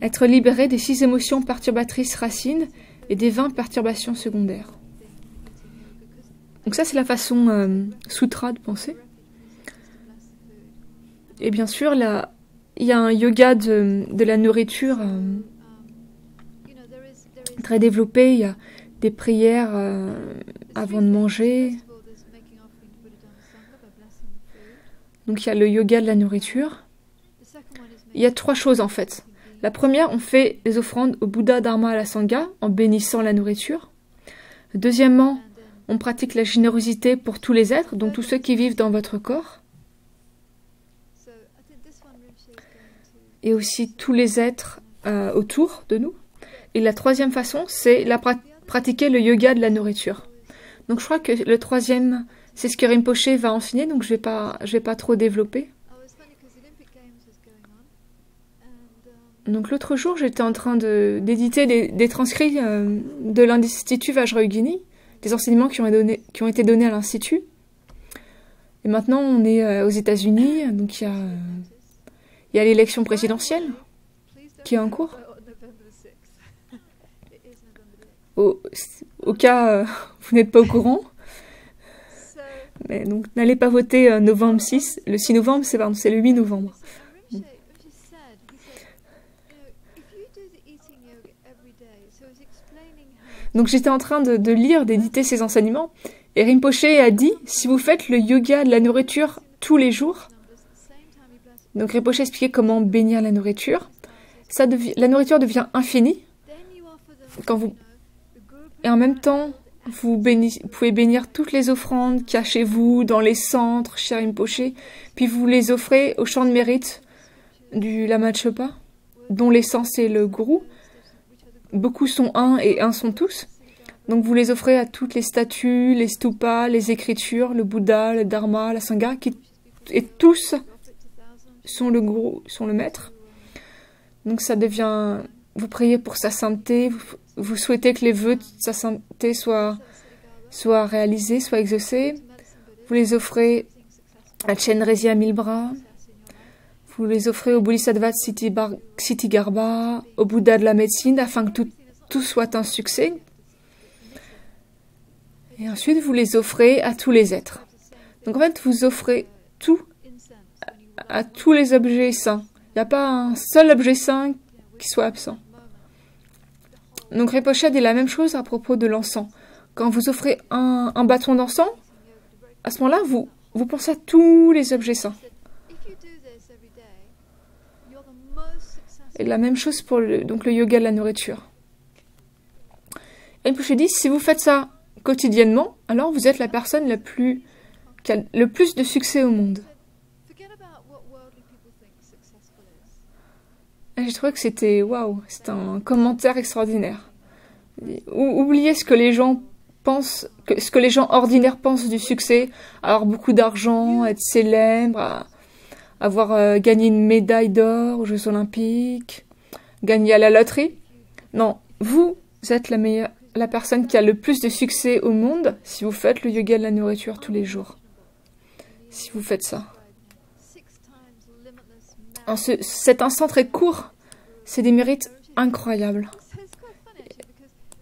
être libérés des 6 émotions perturbatrices racines et des 20 perturbations secondaires. Donc ça, c'est la façon sutra de penser. Et bien sûr, là, il y a un yoga de la nourriture très développé. Il y a des prières avant de manger. Donc il y a le yoga de la nourriture. Il y a 3 choses en fait. La première, on fait les offrandes au Bouddha, Dharma et la Sangha en bénissant la nourriture. Deuxièmement, on pratique la générosité pour tous les êtres, donc tous ceux qui vivent dans votre corps. Et aussi tous les êtres autour de nous. Et la troisième façon, c'est pratiquer le yoga de la nourriture. Donc je crois que le troisième, c'est ce que Rinpoche va enseigner, donc je vais pas trop développer. Donc l'autre jour, j'étais en train d'éditer des transcrits de l'Institut Vajrayogini, des enseignements qui ont été donnés à l'Institut. Et maintenant, on est aux États-Unis, donc il y a l'élection présidentielle qui est en cours. Au cas vous n'êtes pas au courant. Mais donc n'allez pas voter novembre 6. Le 6 novembre, c'est le 8 novembre. Donc j'étais en train de lire, d'éditer ces enseignements, et Rinpoche a dit, si vous faites le yoga de la nourriture tous les jours, donc Rinpoche expliquait comment bénir la nourriture, la nourriture devient infinie, et en même temps, vous pouvez bénir toutes les offrandes qu'il y a chez vous, dans les centres, chez Rinpoche, puis vous les offrez au champ de mérite du Lama Tshopa, dont l'essence est le gourou. Beaucoup sont un et un sont tous. Donc vous les offrez à toutes les statues, les stupas, les écritures, le Bouddha, le Dharma, la Sangha, et tous sont le gourou, sont le maître. Donc ça devient... Vous priez pour sa sainteté, vous souhaitez que les vœux de sa sainteté soient réalisés, soient exaucés. Vous les offrez à Chenrezig à 1000 bras. Vous les offrez au Bodhisattva de Ksitigarbha, au Bouddha de la médecine, afin que tout soit un succès. Et ensuite, vous les offrez à tous les êtres. Donc en fait, vous offrez tout à tous les objets saints. Il n'y a pas un seul objet saint qui soit absent. Donc Rinpoche dit la même chose à propos de l'encens. Quand vous offrez un bâton d'encens, à ce moment-là, vous pensez à tous les objets saints. Et la même chose pour le yoga de la nourriture. Et puis je dis, si vous faites ça quotidiennement, alors vous êtes la personne qui a le plus de succès au monde. Et j'ai trouvé que c'était un commentaire extraordinaire. Oubliez ce que les gens pensent, ce que les gens ordinaires pensent du succès, avoir beaucoup d'argent, être célèbre, avoir gagné une médaille d'or aux Jeux Olympiques, gagner à la loterie. Non, vous êtes la personne qui a le plus de succès au monde si vous faites le yoga de la nourriture tous les jours. Si vous faites ça. Cet instant très court, c'est des mérites incroyables.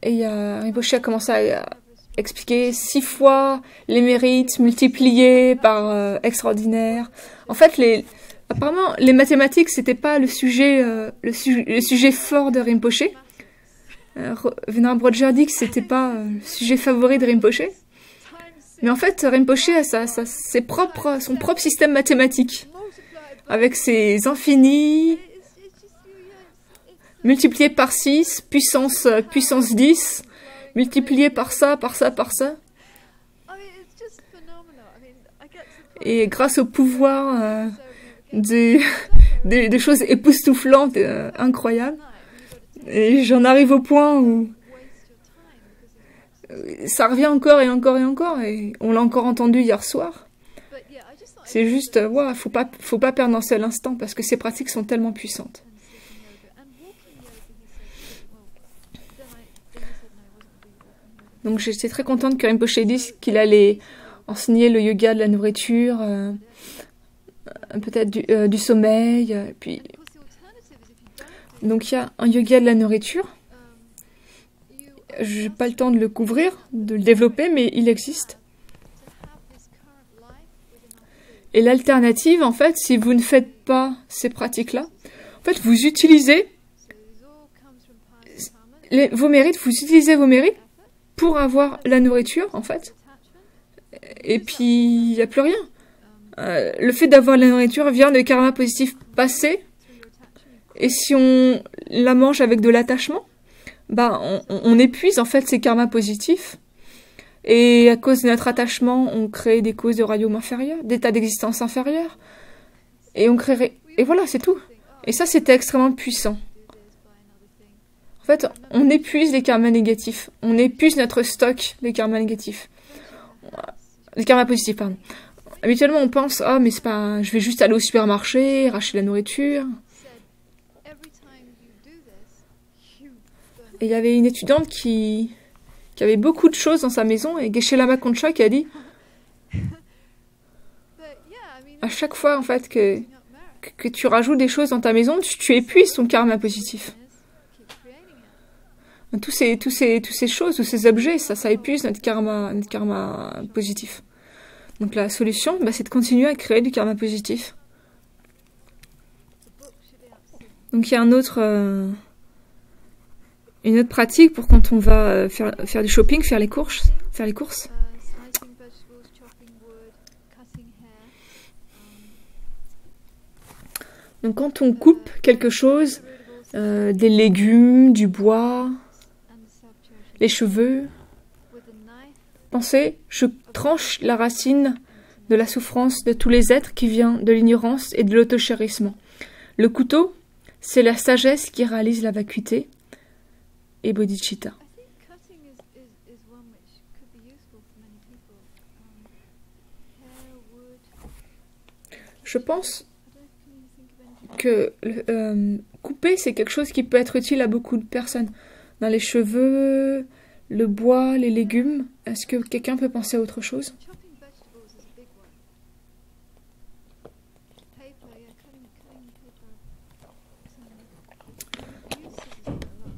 Et Rinpoche a commencé à expliquer 6 fois les mérites multipliés par extraordinaire. En fait, apparemment, les mathématiques, c'était pas le sujet fort de Rinpoche. Venerable Roger dit que c'était pas le sujet favori de Rinpoche. Mais en fait, Rinpoche a son propre système mathématique, avec ses infinis, multiplié par 6, puissance 10, multiplié par ça, par ça, par ça. Et grâce au pouvoir de choses époustouflantes, incroyables, et j'en arrive au point où ça revient encore et encore et encore, et on l'a encore entendu hier soir. C'est juste, ouais, faut pas perdre un seul instant, parce que ces pratiques sont tellement puissantes. Donc j'étais très contente que Rinpoche dise qu'il allait enseigner le yoga de la nourriture, peut-être du sommeil, puis... Donc il y a un yoga de la nourriture. J'ai pas le temps de le couvrir, de le développer, mais il existe. Et l'alternative, en fait, si vous ne faites pas ces pratiques-là, en fait, vous utilisez vos mérites, pour avoir la nourriture, en fait. Et puis, il n'y a plus rien. Le fait d'avoir la nourriture vient de karma positif passé. Et si on la mange avec de l'attachement, bah, on épuise, en fait, ces karmas positifs. Et à cause de notre attachement, on crée des causes de royaumes inférieurs, d'états d'existence inférieurs. Et on créerait... Et voilà, c'est tout. Et ça, c'était extrêmement puissant. En fait, on épuise les karmas négatifs. On épuise notre stock des karmas négatifs. Les karmas positifs, pardon. Habituellement, on pense, ah, mais c'est pas... Je vais juste aller au supermarché, racheter la nourriture. Et il y avait une étudiante qui avait beaucoup de choses dans sa maison, et Geshe Lama Koncha qui a dit à chaque fois en fait que tu rajoutes des choses dans ta maison, tu épuises ton karma positif. Tous ces choses, tous ces objets, ça épuise notre karma positif. Donc la solution, bah, c'est de continuer à créer du karma positif. Donc il y a une autre pratique pour quand on va faire du shopping, faire les courses. Donc quand on coupe quelque chose, des légumes, du bois, les cheveux, pensez, je tranche la racine de la souffrance de tous les êtres qui vient de l'ignorance et de l'autochérissement. Le couteau, c'est la sagesse qui réalise la vacuité et bodhicitta. Je pense que couper, c'est quelque chose qui peut être utile à beaucoup de personnes. Dans les cheveux, le bois, les légumes. Est-ce que quelqu'un peut penser à autre chose?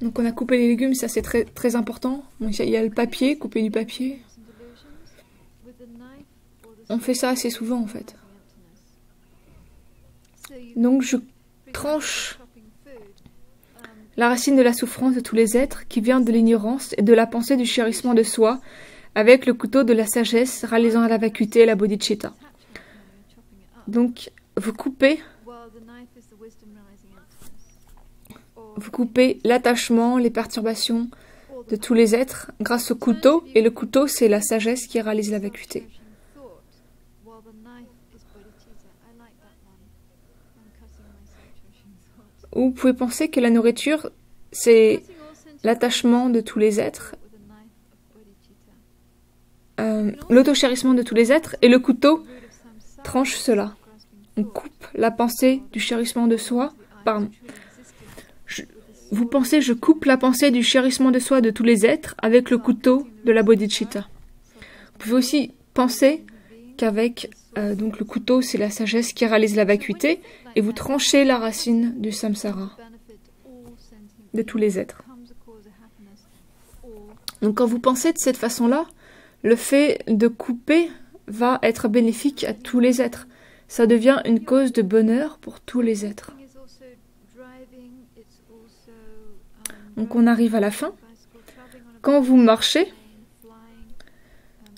Donc on a coupé les légumes, ça c'est très, très important. Donc il y a le papier, couper du papier. On fait ça assez souvent en fait. Donc je tranche la racine de la souffrance de tous les êtres qui vient de l'ignorance et de la pensée du chérissement de soi avec le couteau de la sagesse réalisant la vacuité et la bodhicitta. Donc vous coupez l'attachement, les perturbations de tous les êtres grâce au couteau, et le couteau c'est la sagesse qui réalise la vacuité. Ou vous pouvez penser que la nourriture c'est l'attachement de tous les êtres, l'autochérissement de tous les êtres, et le couteau tranche cela. On coupe la pensée du chérissement de soi, vous pensez, je coupe la pensée du chérissement de soi de tous les êtres avec le couteau de la bodhicitta. Vous pouvez aussi penser qu'avec donc le couteau, c'est la sagesse qui réalise la vacuité, et vous tranchez la racine du samsara de tous les êtres. Donc quand vous pensez de cette façon-là, le fait de couper va être bénéfique à tous les êtres. Ça devient une cause de bonheur pour tous les êtres. Donc on arrive à la fin. quand vous marchez,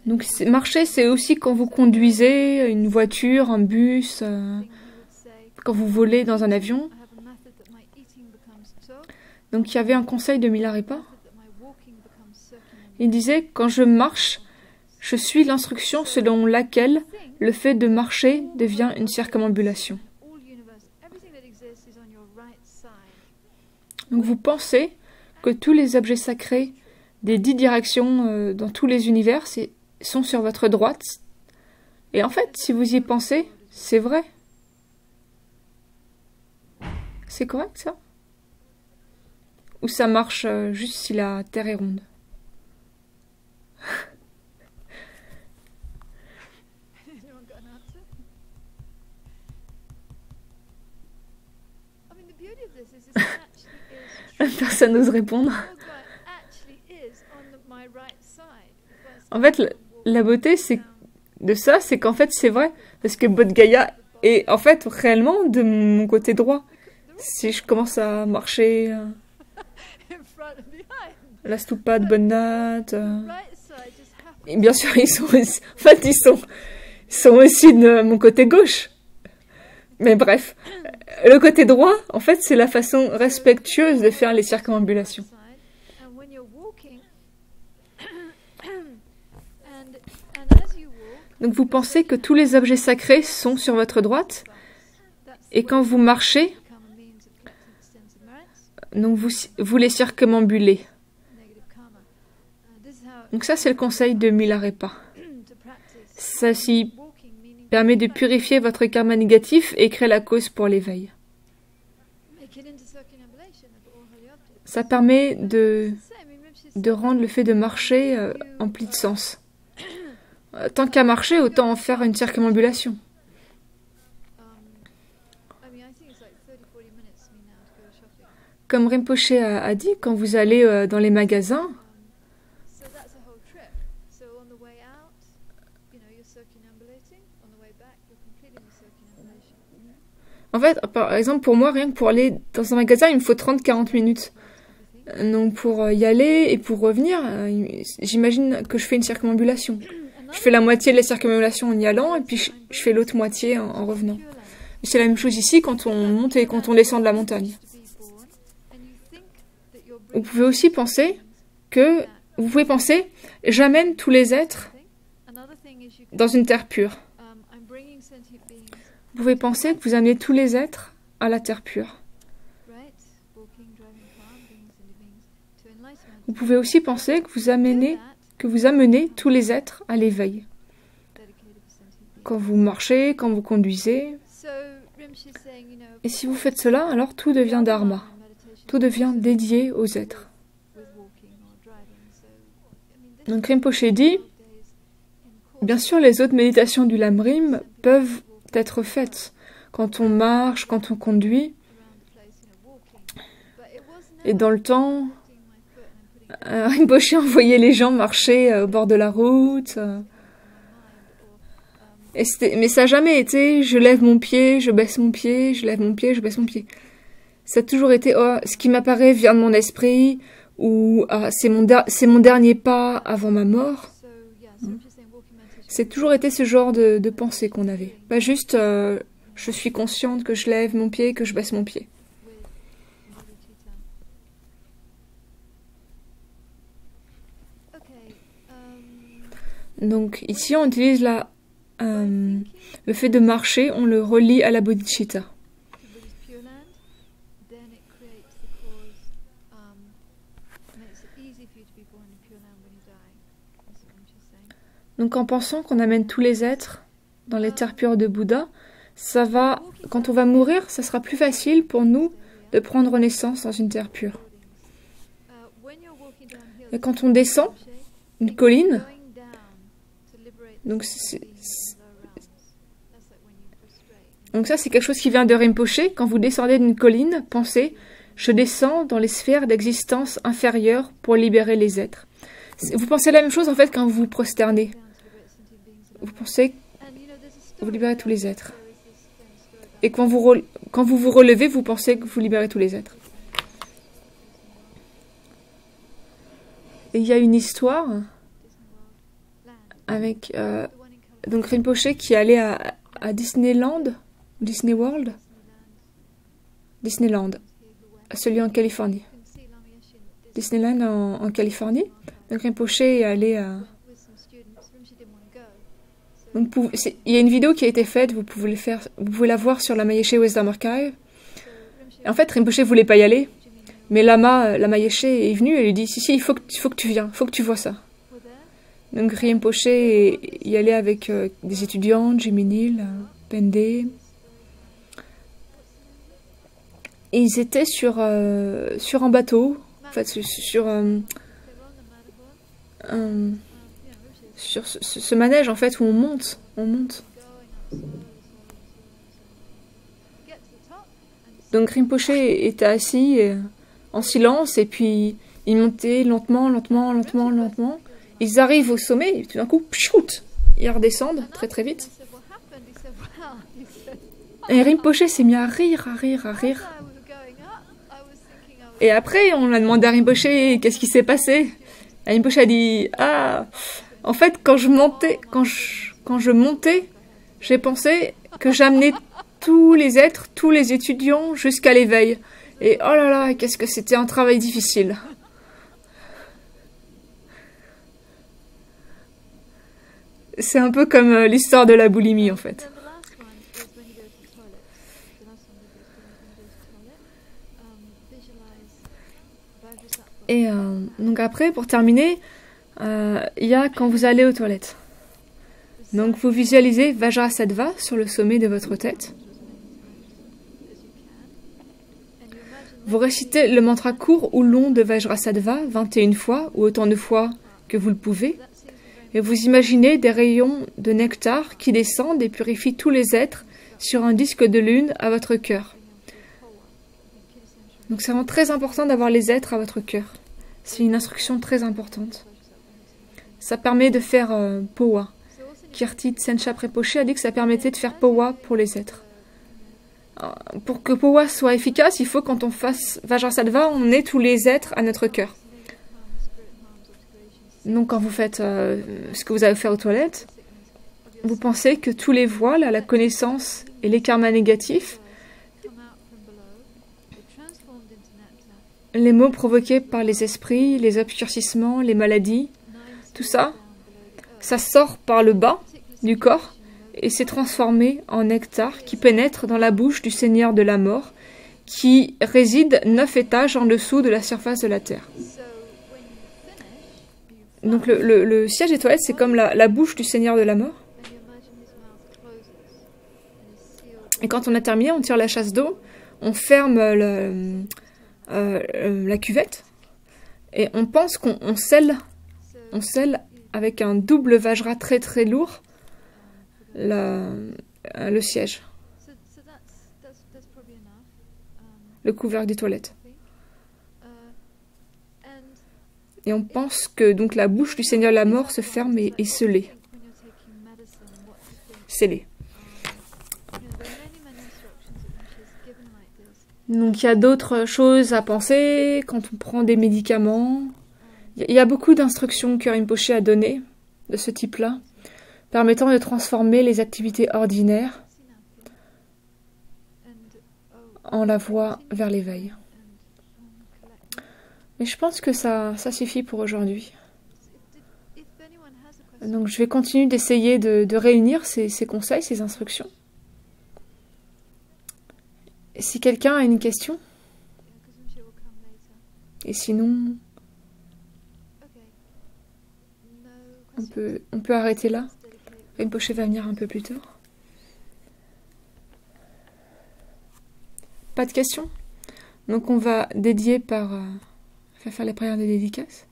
donc marcher c'est aussi quand vous conduisez une voiture, un bus, quand vous volez dans un avion. Donc il y avait un conseil de Milarepa. Il disait, quand je marche, je suis l'instruction selon laquelle le fait de marcher devient une circumambulation. Donc vous pensez que tous les objets sacrés des 10 directions dans tous les univers sont sur votre droite. Et en fait, si vous y pensez, c'est vrai. C'est correct ça? Ou ça marche juste si la Terre est ronde? Personne n'ose répondre. En fait, la beauté de ça, c'est qu'en fait, c'est vrai. Parce que Bodh Gaya est en fait réellement de mon côté droit. Si je commence à marcher... la stupa de Bonnat... Et bien sûr, ils sont aussi, en fait, ils sont aussi de mon côté gauche. Mais bref, le côté droit, en fait, c'est la façon respectueuse de faire les circumambulations. Donc vous pensez que tous les objets sacrés sont sur votre droite, et quand vous marchez, donc vous les circumambulez. Donc ça, c'est le conseil de Milarepa. Ça s'y permet de purifier votre karma négatif et créer la cause pour l'éveil. Ça permet de rendre le fait de marcher empli de sens. Tant qu'à marcher, autant en faire une circumambulation. Comme Rinpoche a dit, quand vous allez dans les magasins, en fait, par exemple, pour moi, rien que pour aller dans un magasin, il me faut 30-40 minutes. Donc pour y aller et pour revenir, j'imagine que je fais une circumambulation. Je fais la moitié de la circumambulation en y allant et puis je fais l'autre moitié en revenant. C'est la même chose ici quand on monte et quand on descend de la montagne. Vous pouvez aussi penser que... Vous pouvez penser, j'amène tous les êtres dans une terre pure. Vous pouvez penser que vous amenez tous les êtres à la terre pure. Vous pouvez aussi penser que vous amenez tous les êtres à l'éveil. Quand vous marchez, quand vous conduisez. Et si vous faites cela, alors tout devient dharma. Tout devient dédié aux êtres. Donc Rinpoche dit, bien sûr les autres méditations du Lamrim peuvent être faites quand on marche, quand on conduit. Et dans le temps, Rinpoche envoyait les gens marcher au bord de la route. Mais ça n'a jamais été je lève mon pied, je baisse mon pied, je lève mon pied, je baisse mon pied. Ça a toujours été ce qui m'apparaît vient de mon esprit, ou c'est mon dernier pas avant ma mort. C'est toujours été ce genre de pensée qu'on avait. Pas juste je suis consciente que je lève mon pied, que je baisse mon pied. Donc ici on utilise le fait de marcher, on le relie à la bodhicitta. Donc en pensant qu'on amène tous les êtres dans les terres pures de Bouddha, ça va, quand on va mourir, ça sera plus facile pour nous de prendre naissance dans une terre pure. Et quand on descend une colline, donc ça c'est quelque chose qui vient de Rinpoche. Quand vous descendez d'une colline, pensez, je descends dans les sphères d'existence inférieures pour libérer les êtres. Vous pensez la même chose en fait quand vous vous prosternez. Vous pensez que vous libérez tous les êtres. Et quand vous vous relevez, vous pensez que vous libérez tous les êtres. Et il y a une histoire Disney World land. avec The one in California, donc Rinpoche qui allait à Disneyland, Disney World, Disneyland, here who went. celui en Californie. You can see Lama Yeshe in Disneyland en Californie. Donc Rinpoche est allé à... with some students. Rinpoche didn't want to go. So Donc il y a une vidéo qui a été faite, vous pouvez la voir sur Lama Yeshe Wisdom Archive. Rinpoche Et en fait, Rinpoche voulait pas y aller, Jimmy Neal mais Lama Yeshe est venu et lui dit si, il faut que tu viennes, il faut que tu vois ça. were there. Donc Rinpoche y allait avec des étudiants, Jimmy Neal, Pendé. Et ils étaient sur un bateau, en fait, They were on the Matterhorn. un- Rinpoche sur ce manège en fait où on monte. going up slowly. Get to the top and Donc Rinpoche était assis en silence et puis ils montaient lentement. Ils arrivent au sommet et tout d'un coup, pshiout, ils redescendent très vite. I said, what happened? He said, well, he said, Et Rinpoche s'est mis à rire. as I was going up, I was thinking I was Et après, on a demandé à Rinpoche qu'est-ce qui s'est passé. Et Rinpoche a dit ah, en fait, quand je montais, j'ai pensé que j'amenais tous les êtres, tous les étudiants jusqu'à l'éveil. Et oh là là, qu'est-ce que c'était un travail difficile. C'est un peu comme l'histoire de la boulimie en fait. Then the last one is when you go to the toilet. The last one we go to when you go to the toilet. Visualize Vajrasattva. Et donc après, pour terminer, il y a quand vous allez aux toilettes. Donc vous visualisez Vajrasattva sur le sommet de votre tête. Vous récitez le mantra court ou long de Vajrasattva 21 fois ou autant de fois que vous le pouvez. Et vous imaginez des rayons de nectar qui descendent et purifient tous les êtres sur un disque de lune à votre cœur. Donc c'est vraiment très important d'avoir les êtres à votre cœur. C'est une instruction très importante. Ça permet de faire Powa. Kirti Tsenchap Rinpoche a dit que ça permettait de faire Powa pour les êtres. Pour que Powa soit efficace, il faut quand on fasse Vajrasattva, on ait tous les êtres à notre cœur. Donc quand vous faites ce que vous avez fait aux toilettes, vous pensez que tous les voiles à la connaissance et les karmas négatifs, les maux provoqués par les esprits, les obscurcissements, les maladies, tout ça, ça sort par le bas du corps et s'est transformé en nectar qui pénètre dans la bouche du Seigneur de la mort, qui réside 9 étages en dessous de la surface de la terre. Donc le siège des toilettes, c'est comme la bouche du Seigneur de la mort. Et quand on a terminé, on tire la chasse d'eau, on ferme la cuvette et on pense qu'on scelle avec un double vajra très lourd le siège, le couvercle des toilettes. Et on pense que donc la bouche du Seigneur de la mort se ferme et est scellée. Donc il y a d'autres choses à penser quand on prend des médicaments. Il y a beaucoup d'instructions que Rinpoche a données de ce type-là, permettant de transformer les activités ordinaires en la voie vers l'éveil. Mais je pense que ça suffit pour aujourd'hui. Donc je vais continuer d'essayer de réunir ces conseils, ces instructions. Et si quelqu'un a une question, et sinon, on peut arrêter là. Rinpoche va venir un peu plus tard. Pas de questions? Donc on va dédier faire les prières de dédicace.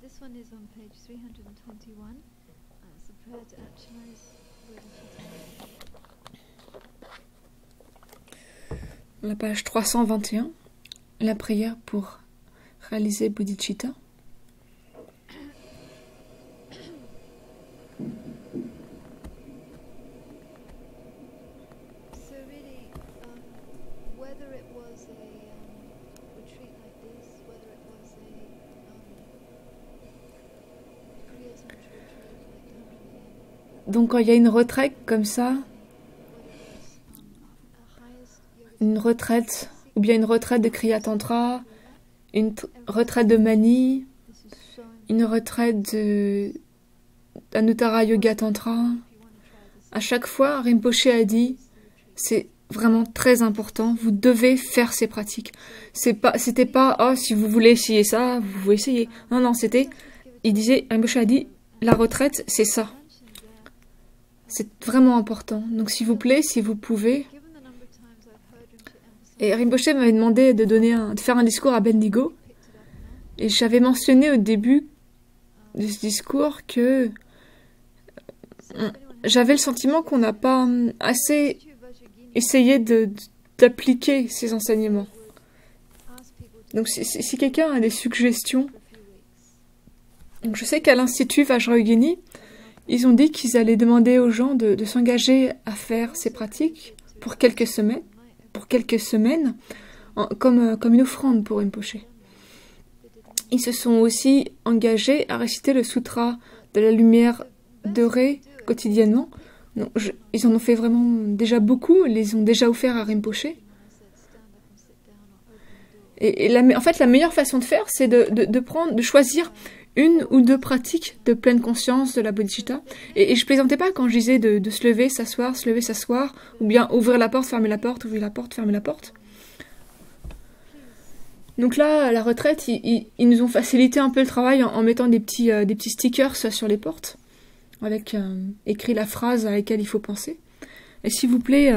This one is on page 321. It's a prayer to actualize Bodhicitta. La page 321, la prière pour réaliser Bodhicitta. So Donc quand il y a une retraite comme ça, une retraite, ou bien une retraite de Kriya Tantra, une retraite de Mani, une retraite de Anuttara Yoga Tantra, à chaque fois, Rinpoche a dit, c'est vraiment très important, vous devez faire ces pratiques. C'était pas, oh, si vous voulez essayer ça, vous pouvez essayer. Non, non, c'était, il disait, Rinpoche a dit, la retraite, c'est ça. C'est vraiment important. Donc, s'il vous plaît, si vous pouvez. Et Rinpoche m'avait demandé de faire un discours à Bendigo. Et j'avais mentionné au début de ce discours que j'avais le sentiment qu'on n'a pas assez essayé d'appliquer ces enseignements. Donc, si quelqu'un a des suggestions, donc je sais qu'à l'Institut Vajrayogini, ils ont dit qu'ils allaient demander aux gens de s'engager à faire ces pratiques pour quelques semaines, comme une offrande pour Rinpoche. Ils se sont aussi engagés à réciter le sutra de la lumière dorée quotidiennement. Donc, ils en ont fait vraiment déjà beaucoup, ils les ont déjà offerts à Rinpoche. En fait, la meilleure façon de faire, c'est de choisir une ou deux pratiques de pleine conscience de la bodhicitta. Et je plaisantais pas quand je disais de se lever, s'asseoir, ou bien ouvrir la porte, fermer la porte, ouvrir la porte, fermer la porte. Donc là, à la retraite, ils nous ont facilité un peu le travail en mettant des petits stickers sur les portes, avec écrit la phrase à laquelle il faut penser. Et s'il vous plaît,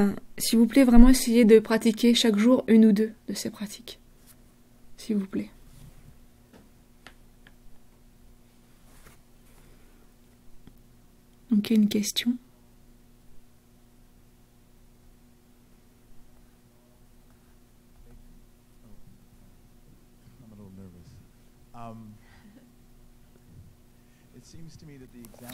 vraiment essayez de pratiquer chaque jour une ou deux de ces pratiques. S'il vous plaît. Donc, une question.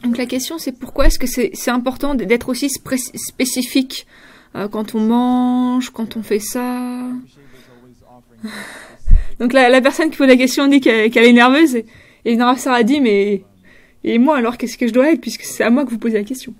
Donc la question c'est pourquoi est-ce que c'est important d'être aussi spécifique quand on mange, quand on fait ça. Donc la personne qui pose la question dit qu'elle est nerveuse et Narasara a dit mais et moi alors qu'est-ce que je dois être puisque c'est à moi que vous posez la question.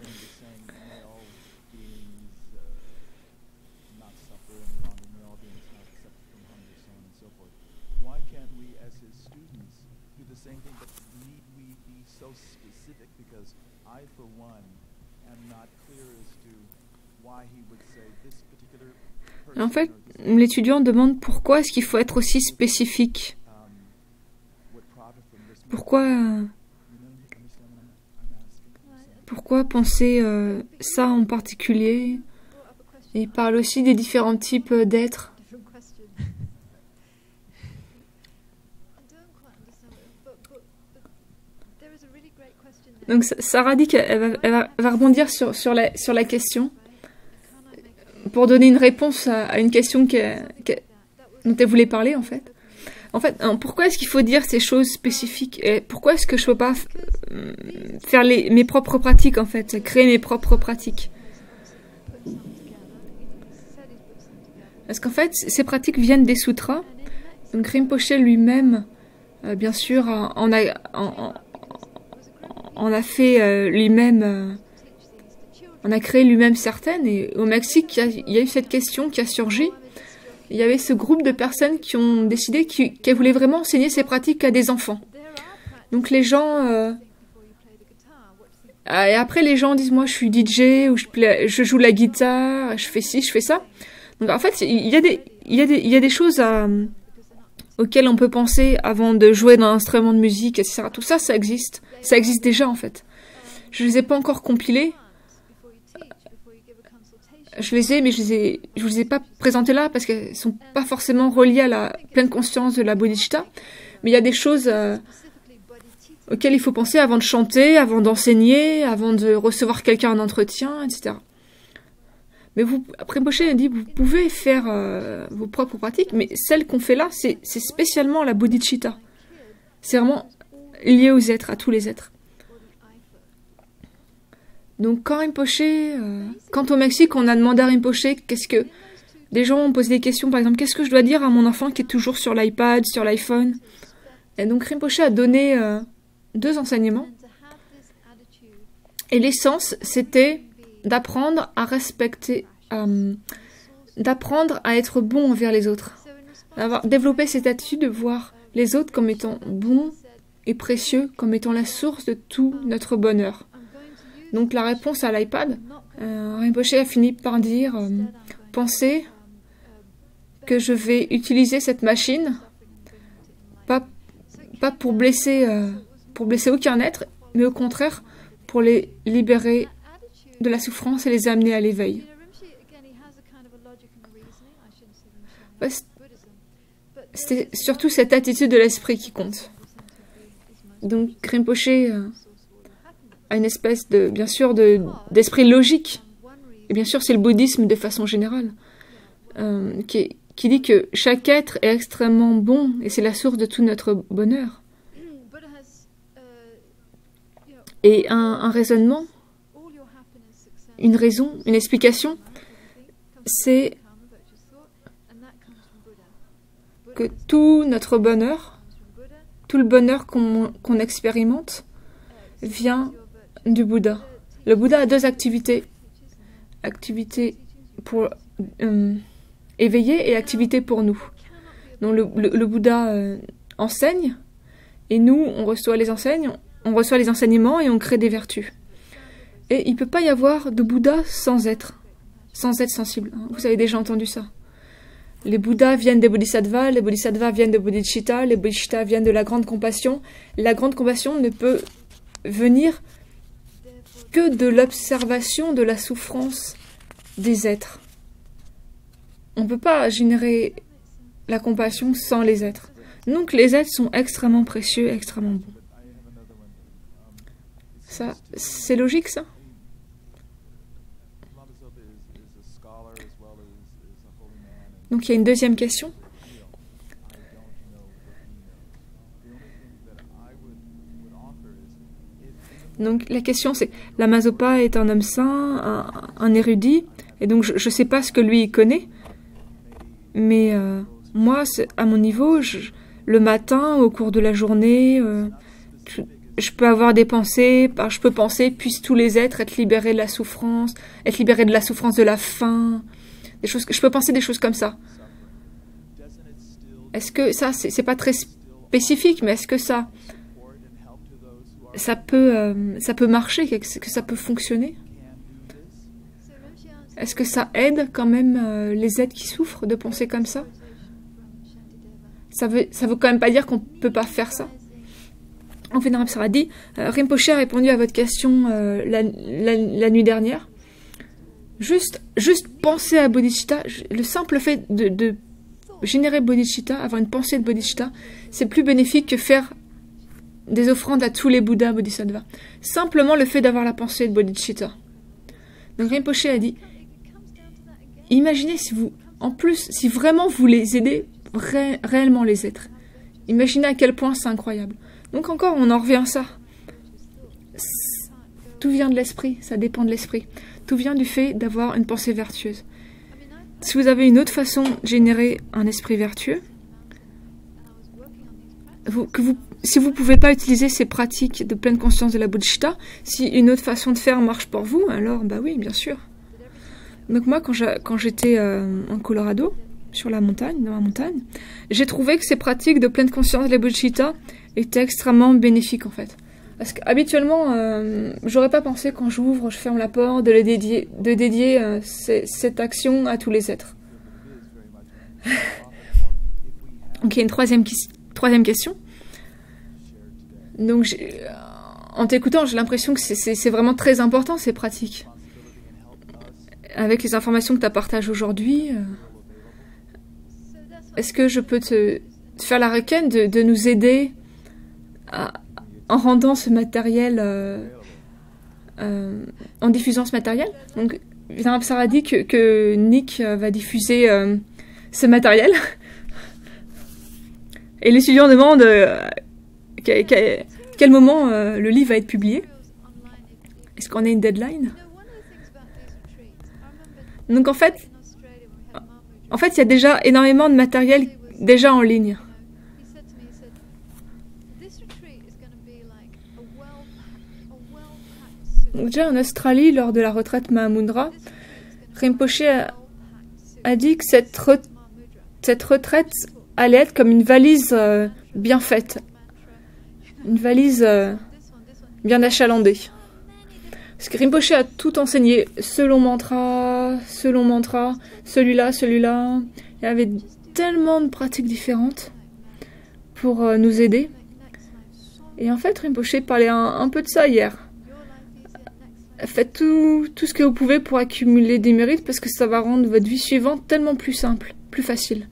En fait, l'étudiant demande pourquoi est-ce qu'il faut être aussi spécifique. Pourquoi penser ça en particulier? Et il parle aussi des différents types d'êtres. Donc Sarah dit qu'elle va rebondir sur la question pour donner une réponse à une question dont elle voulait parler en fait. Pourquoi est-ce qu'il faut dire ces choses spécifiques et pourquoi est-ce que je peux pas faire mes propres pratiques en fait, créer mes propres pratiques? Parce qu'en fait, ces pratiques viennent des sutras. Donc Rinpoche lui-même, bien sûr, en a fait lui-même, on a créé lui-même certaines. Et au Mexique, il y a eu cette question qui a surgi. Il y avait ce groupe de personnes qui ont décidé qu'elles voulaient vraiment enseigner ces pratiques à des enfants. Donc les gens... et après, les gens disent, moi, je suis DJ, ou je joue la guitare, je fais ci, je fais ça. Donc en fait, il y a des choses auxquelles on peut penser avant de jouer d'un instrument de musique, etc. Tout ça, ça existe. Ça existe déjà, en fait. Je les ai pas encore compilés. Je les ai, mais je vous les ai pas présentés là parce qu'elles sont pas forcément reliées à la pleine conscience de la bodhicitta. Mais il y a des choses auxquelles il faut penser avant de chanter, avant d'enseigner, avant de recevoir quelqu'un en entretien, etc. Mais après Rinpoche a dit, vous pouvez faire vos propres pratiques, mais celles qu'on fait là, c'est spécialement la bodhicitta. C'est vraiment lié aux êtres, à tous les êtres. Donc quand quand au Mexique, on a demandé à Rinpoche, des gens ont posé des questions, par exemple, qu'est-ce que je dois dire à mon enfant qui est toujours sur l'iPad, sur l'iPhone? Et donc Rinpoche a donné 2 enseignements. Et l'essence, c'était d'apprendre à respecter, d'apprendre à être bon envers les autres. D'avoir développé cette attitude de voir les autres comme étant bons et précieux, comme étant la source de tout notre bonheur. Donc la réponse à l'iPad, Rinpoche a fini par dire pensez que je vais utiliser cette machine pas pour blesser aucun être, mais au contraire pour les libérer de la souffrance et les amener à l'éveil. C'est surtout cette attitude de l'esprit qui compte. Donc Rinpoche a une espèce de, bien sûr, d'esprit logique. Et bien sûr, c'est le bouddhisme de façon générale, qui dit que chaque être est extrêmement bon et c'est la source de tout notre bonheur. Et un raisonnement, une raison, une explication, c'est que tout notre bonheur, tout le bonheur qu'on expérimente, vient du Bouddha. Le Bouddha a deux activités. Activité pour éveiller et activité pour nous. Donc le Bouddha enseigne et nous, on reçoit les enseignements et on crée des vertus. Et il ne peut pas y avoir de Bouddha sans être sensible. Vous avez déjà entendu ça. Les Bouddhas viennent des Bodhisattvas, les Bodhisattvas viennent de Bodhicitta, les Bodhicitta viennent de la grande compassion. La grande compassion ne peut venir que de l'observation de la souffrance des êtres. On ne peut pas générer la compassion sans les êtres. Donc les êtres sont extrêmement précieux, extrêmement bons. Ça, c'est logique, ça? Donc il y a une deuxième question. Donc la question c'est, Lama Zopa est un homme saint, un érudit, et donc je ne sais pas ce que lui il connaît, mais moi, à mon niveau, le matin, au cours de la journée, je peux avoir des pensées, je peux penser, puissent tous les êtres être libérés de la souffrance de la faim, je peux penser des choses comme ça. Est-ce que ça, c'est pas très spécifique, mais est-ce que ça peut marcher, que ça peut fonctionner? Est-ce que ça aide quand même les êtres qui souffrent de penser comme ça? Ça veut quand même pas dire qu'on peut pas faire ça. En Vénérable Saradi, Rinpoche a répondu à votre question la nuit dernière. Juste penser à Bodhicitta, le simple fait de générer Bodhicitta, avoir une pensée de Bodhicitta, c'est plus bénéfique que faire des offrandes à tous les Bouddhas Bodhisattvas. Simplement le fait d'avoir la pensée de Bodhicitta. Donc Rinpoche a dit, imaginez si vraiment vous les aidez réellement les êtres. Imaginez à quel point c'est incroyable. Donc encore, on en revient à ça. Tout vient de l'esprit, ça dépend de l'esprit. Tout vient du fait d'avoir une pensée vertueuse. Si vous avez une autre façon de générer un esprit vertueux, si vous ne pouvez pas utiliser ces pratiques de pleine conscience de la bodhicitta, si une autre façon de faire marche pour vous, alors bah oui, bien sûr. Donc moi, quand j'étais en Colorado, dans la montagne, j'ai trouvé que ces pratiques de pleine conscience de la bodhicitta étaient extrêmement bénéfiques en fait. Parce qu'habituellement, j'aurais pas pensé quand je ferme la porte, de dédier cette action à tous les êtres. Donc il y a une troisième question. Donc en t'écoutant, j'ai l'impression que c'est vraiment très important ces pratiques. Avec les informations que tu as partagées aujourd'hui, est-ce que je peux te faire la requête de nous aider en rendant ce matériel, en diffusant ce matériel? Donc, Vénérable Sarah dit que Nick va diffuser ce matériel. Et l'étudiant demande quel moment le livre va être publié. Est-ce qu'on a une deadline? Donc en fait, il y a déjà énormément de matériel déjà en ligne. Déjà en Australie, lors de la retraite Mahamudra, Rinpoche a dit que cette retraite allait être comme une valise bien faite, une valise bien achalandée. Parce que Rinpoche a tout enseigné, selon mantra, celui-là. Il y avait tellement de pratiques différentes pour nous aider. Et en fait, Rinpoche parlait un peu de ça hier. Faites tout ce que vous pouvez pour accumuler des mérites parce que ça va rendre votre vie suivante tellement plus simple, plus facile.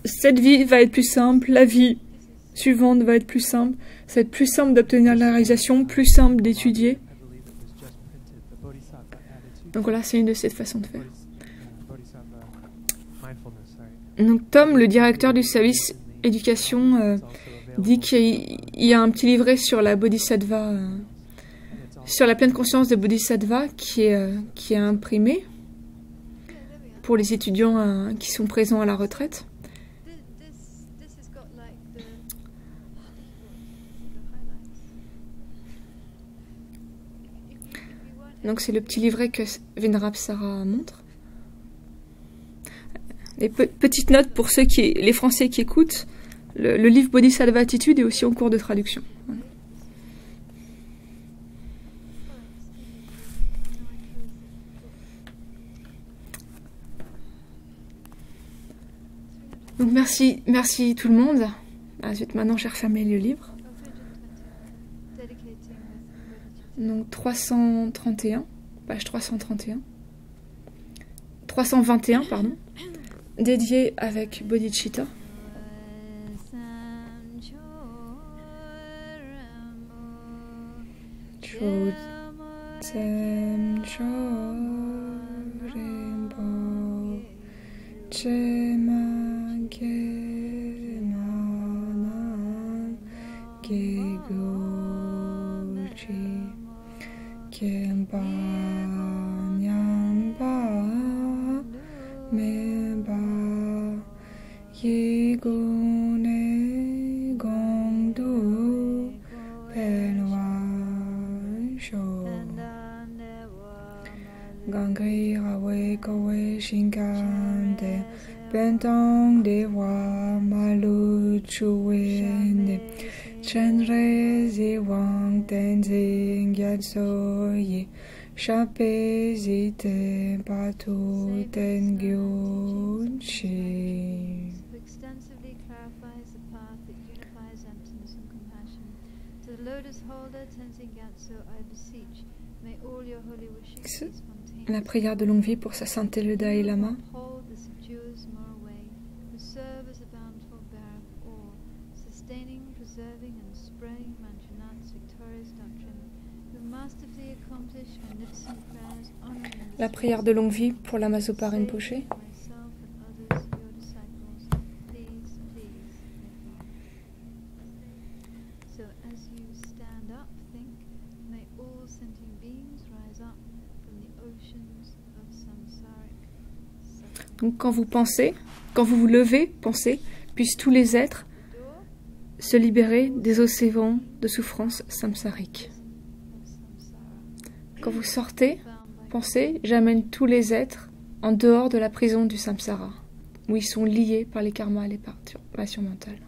Cette vie va être plus simple, la vie suivante va être plus simple, ça va être plus simple d'obtenir la réalisation, plus simple d'étudier. Donc voilà, c'est une de ces façons de faire. Donc Tom, le directeur du service éducation, dit qu'il y a un petit livret sur la Bodhisattva, sur la pleine conscience de Bodhisattva qui est imprimé pour les étudiants qui sont présents à la retraite. Donc c'est le petit livret que Venerable Sarah montre. Et petite note pour les Français qui écoutent, le livre Bodhisattva Attitude est aussi en cours de traduction. Voilà. Donc merci tout le monde. Ensuite, maintenant j'ai refermé le livre. Donc 331, page 331. 321, pardon. Dédié avec Bodhicitta. Chotsem Chorembo Chema Gemanan Gegochi Kempa Nyamba Meba Yegone Gongdu Pelwan Sho Gangri Rawe Kowe Shinkante Bentong Dewa Malu Chuende Chenre Ziwang Tenzing Yatsoye Chape Zite Batu Tengyunchi. Extensively clarifies the path that unifies emptiness and compassion. To the lotus holder, Tenzin Gyatso, I beseech, may all your holy wishes be spontaneous. La prière de longue vie pour sa sainteté le Dalai Lama. Hold the subdues moral way, who serve as a bountiful bearer of all, sustaining, preserving, and spreading Manjunat's victorious doctrine, who masterfully accomplish magnificent prayers, honoring La prière de longue vie pour la Mazopa Rinpoche. myself and others, your disciples, please, please, so as you stand up, think, may all sentient beings rise up from the oceans of samsaric suffering. Donc quand vous pensez, quand vous vous levez, pensez, puissent tous les êtres se libérer des océans de souffrance samsarique. Quand vous sortez, pensez, j'amène tous les êtres en dehors de la prison du samsara, où ils sont liés par les karmas et les perturbations mentales.